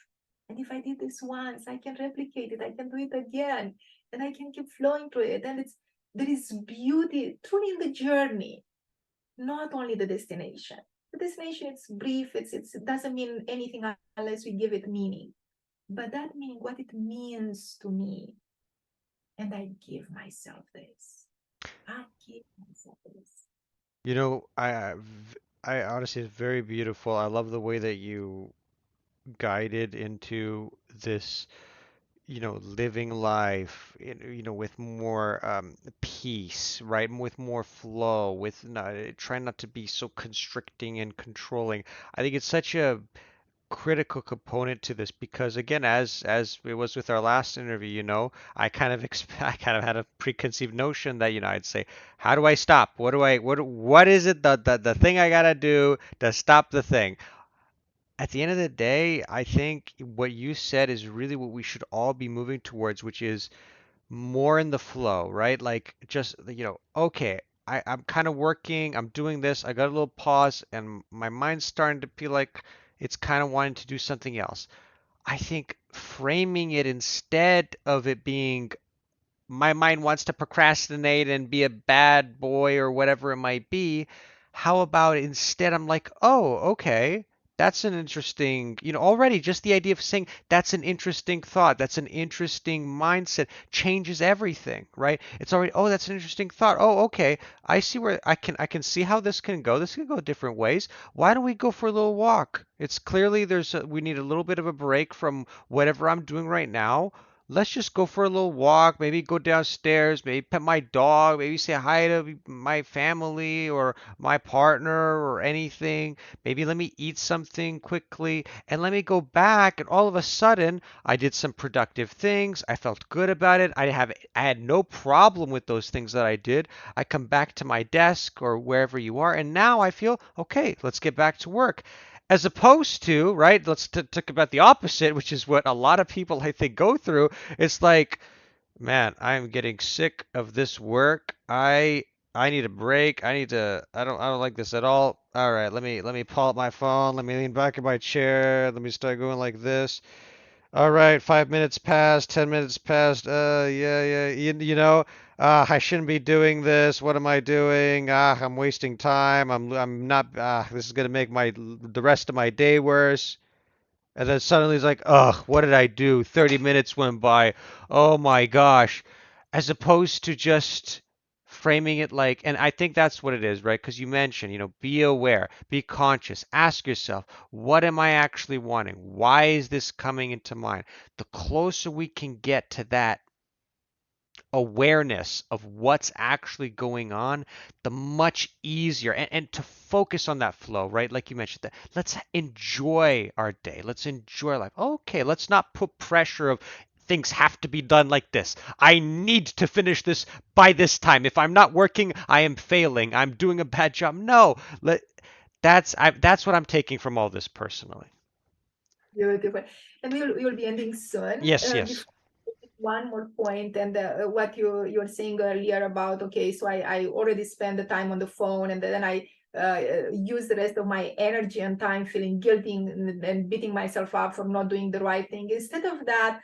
And if I did this once, I can replicate it. I can do it again, and I can keep flowing through it. And there is beauty truly in the journey, not only the destination. The destination, it's brief. It doesn't mean anything unless we give it meaning. But that meaning, what it means to me, and I give myself this. I give myself this. You know, I honestly, it's very beautiful. I love the way that you guided into this, living life, with more peace, right? With more flow, with not, trying not to be so constricting and controlling. I think it's such a critical component to this because again, as it was with our last interview, I kind of I kind of had a preconceived notion that, I'd say, how do I stop? What is it, the thing I gotta do to stop the thing? At the end of the day, I think what you said is really what we should all be moving towards, which is more in the flow, right? Like just, okay, I'm kind of working, I'm doing this, I got a little pause, and my mind's starting to feel like it's kind of wanting to do something else. I think framing it instead of it being my mind wants to procrastinate and be a bad boy or whatever it might be, how about instead I'm like, oh, okay, that's an interesting, already just the idea of saying that's an interesting thought, that's an interesting mindset changes everything, right? It's already, oh, that's an interesting thought. Oh, okay, I see where I can see how this can go. This can go different ways. Why don't we go for a little walk? It's clearly we need a little bit of a break from whatever I'm doing right now. Let's just go for a little walk, maybe go downstairs, maybe pet my dog, maybe say hi to my family or my partner or anything. Maybe let me eat something quickly and let me go back, and all of a sudden I did some productive things. I felt good about it. I had no problem with those things that I did. I come back to my desk or wherever you are, and now I feel okay, let's get back to work. As opposed to, right, let's talk about the opposite, which is what a lot of people I think go through. It's like, man, I'm getting sick of this work. I need a break. I don't like this at all. All right, let me pull up my phone. Let me lean back in my chair. Let me start going like this. All right, 5 minutes passed, 10 minutes passed. Yeah, yeah. I shouldn't be doing this. What am I doing? I'm wasting time. I'm not. This is gonna make the rest of my day worse. And then suddenly it's like, ugh, what did I do? 30 minutes went by. Oh my gosh. As opposed to just framing it like, and I think that's what it is, right? Because you mentioned, be aware, be conscious, ask yourself, what am I actually wanting? Why is this coming into mind? The closer we can get to that awareness of what's actually going on, the much easier and to focus on that flow, right? Like you mentioned, that let's enjoy our day. Let's enjoy life. Okay, let's not put pressure of things have to be done like this. I need to finish this by this time. If I'm not working, I am failing. I'm doing a bad job. No, that's what I'm taking from all this personally. Beautiful. And we'll be ending soon. Yes, yes. Before one more point, and what you were saying earlier about, okay, so I already spend the time on the phone, and then I use the rest of my energy and time feeling guilty and beating myself up for not doing the right thing. Instead of that,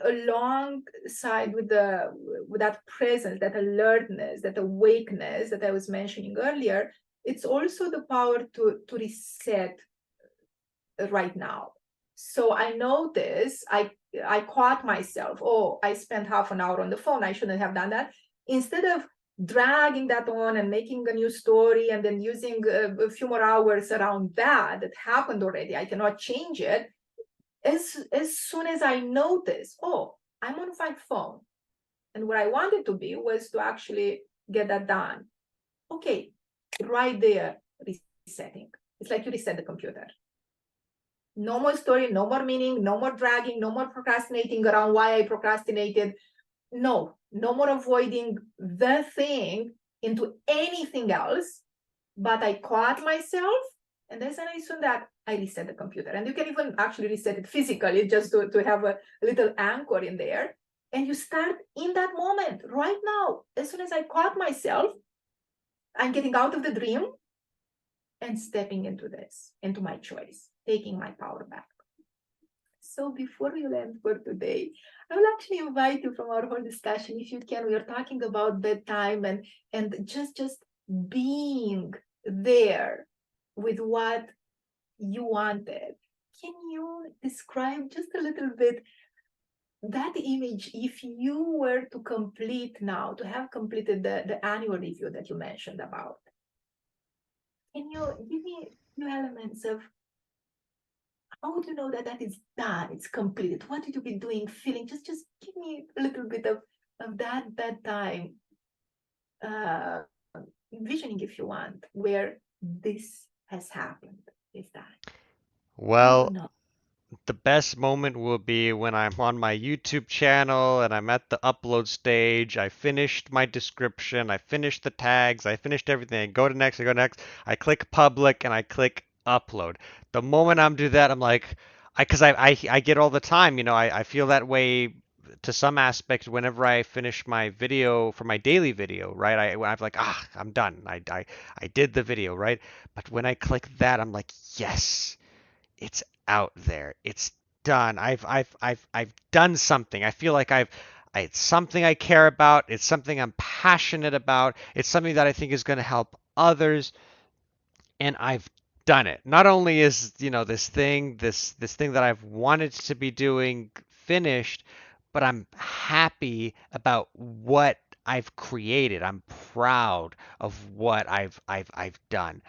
alongside with that presence, that alertness, that awakeness that I was mentioning earlier, it's also the power to reset right now. So I notice I caught myself, oh, I spent half an hour on the phone, I shouldn't have done that. Instead of dragging that on and making a new story and then using a few more hours around that happened already, I cannot change it. As soon as I notice, oh, I'm on my phone, and what I wanted to be was to actually get that done. Okay, right there, resetting. It's like you reset the computer. No more story, no more meaning, no more dragging, no more procrastinating around why I procrastinated. No more avoiding the thing into anything else. But I caught myself, and then I soon that I reset the computer. And you can even actually reset it physically just to have a little anchor in there. And you start in that moment right now. As soon as I caught myself, I'm getting out of the dream and stepping into this, into my choice, taking my power back. So before we end for today, I will actually invite you from our whole discussion, if you can. We are talking about bedtime and just being there with what you wanted. Can you describe just a little bit that image if you were to complete now, to have completed the annual review that you mentioned about? Can you give me a few elements of how would you know that that is done, it's completed? What did you be doing, feeling? Just give me a little bit of that time, uh, envisioning, if you want, where this has happened, this time. How would you Well, know? the best moment will be when I'm on my YouTube channel and I'm at the upload stage. I finished my description, I finished the tags, I finished everything. I go to next, I go next. I click public and I click upload. The moment I'm do that, I'm like, I get all the time, I feel that way to some aspect whenever I finish my video for my daily video, right? When I'm like, I'm done. I did the video, right? But when I click that, I'm like, yes, it's out there. It's done. I've done something. I feel like It's something I care about. It's something I'm passionate about. It's something that I think is going to help others, and I've done it. Not only is, this thing that I've wanted to be doing finished, but I'm happy about what I've created. I'm proud of what I've done.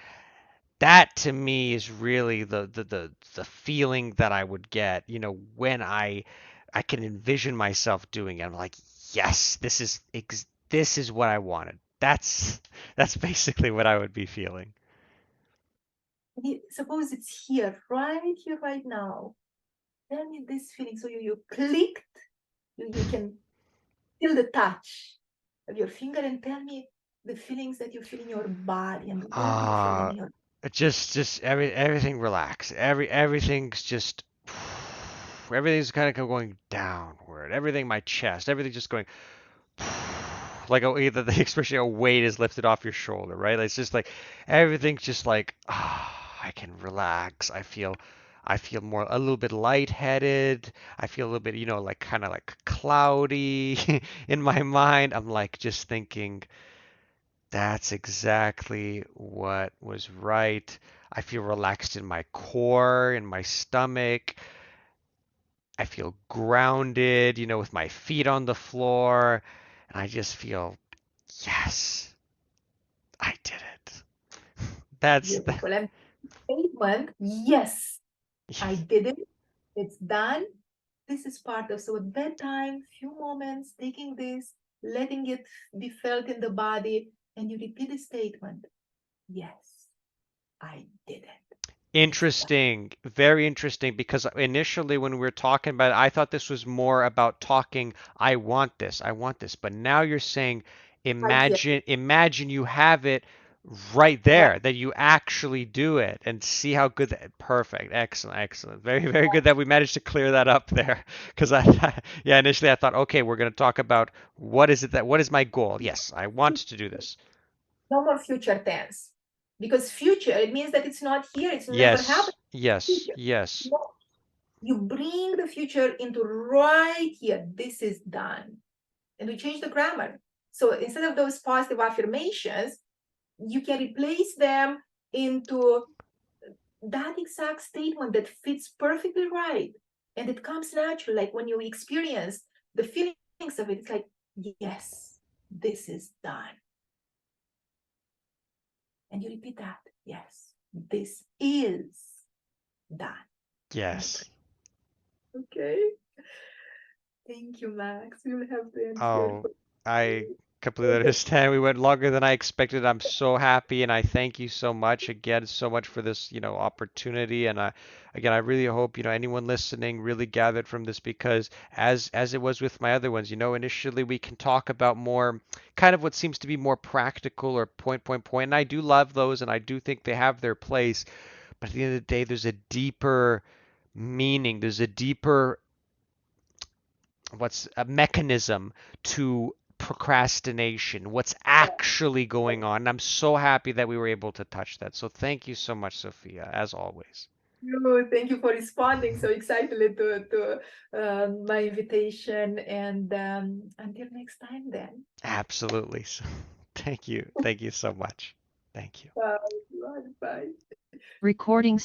That to me is really the feeling that I would get, when I can envision myself doing it. I'm like, yes, this is what I wanted. That's basically what I would be feeling. Suppose it's here, right now. Tell me this feeling. So you clicked, you can feel the touch of your finger, and tell me the feelings that you feel in your body, and where do you feel them Uh, in your just everything relax. Everything's just everything's kind of going downward. Everything, my chest, everything just going like either the expression a weight is lifted off your shoulder, right? It's just like everything's just like I can relax. I feel more a little bit lightheaded. I feel a little bit, like kind of like cloudy in my mind. I'm like just thinking that's exactly what was right. I feel relaxed in my core, in my stomach. I feel grounded, with my feet on the floor. And I just feel, yes, I did it. That's the, beautiful and statement. Yes, I did it. It's done. This is part of, so at that time, few moments, taking this, letting it be felt in the body, and you repeat the statement. Yes, I did it. It's done. interesting, very interesting, because initially when we were talking about it, I thought this was more about talking, I want this. But now you're saying, Right here. imagine you have it right Right. there, that you actually do it and see how good that, perfect, excellent, excellent. Very, very good that we managed to clear that up there. Because yeah, initially I thought, okay, we're going to talk about what is my goal? Yes, I want to do this. No more future tense. Because future, it means that it's not here, it's never Yes, happened. yes, Future. yes. No, you bring the future into right here. This is done. And we change the grammar. So instead of those positive affirmations, you can replace them into that exact statement that fits perfectly right. And it comes natural. Like when you experience the feelings of it, it's like, yes, this is done. And you repeat that. Yes, this is done. And you pray. Yes. Okay. Thank you, Max. We'll have to end here. Oh, I completely understand. We went longer than I expected. I'm so happy, and I thank you so much again, so much for this, opportunity. And again, I really hope, anyone listening really gathered from this, because as it was with my other ones, initially we can talk about more kind of what seems to be more practical or point. And I do love those, and I do think they have their place. But at the end of the day, there's a deeper meaning. There's a deeper what's a mechanism to procrastination, what's actually going on. And I'm so happy that we were able to touch that. So thank you so much, Sophia, as always. Thank you for responding so excitedly to my invitation. And until next time, then. Absolutely. So, thank you. Thank you so much. Thank you. Bye. Bye. Recording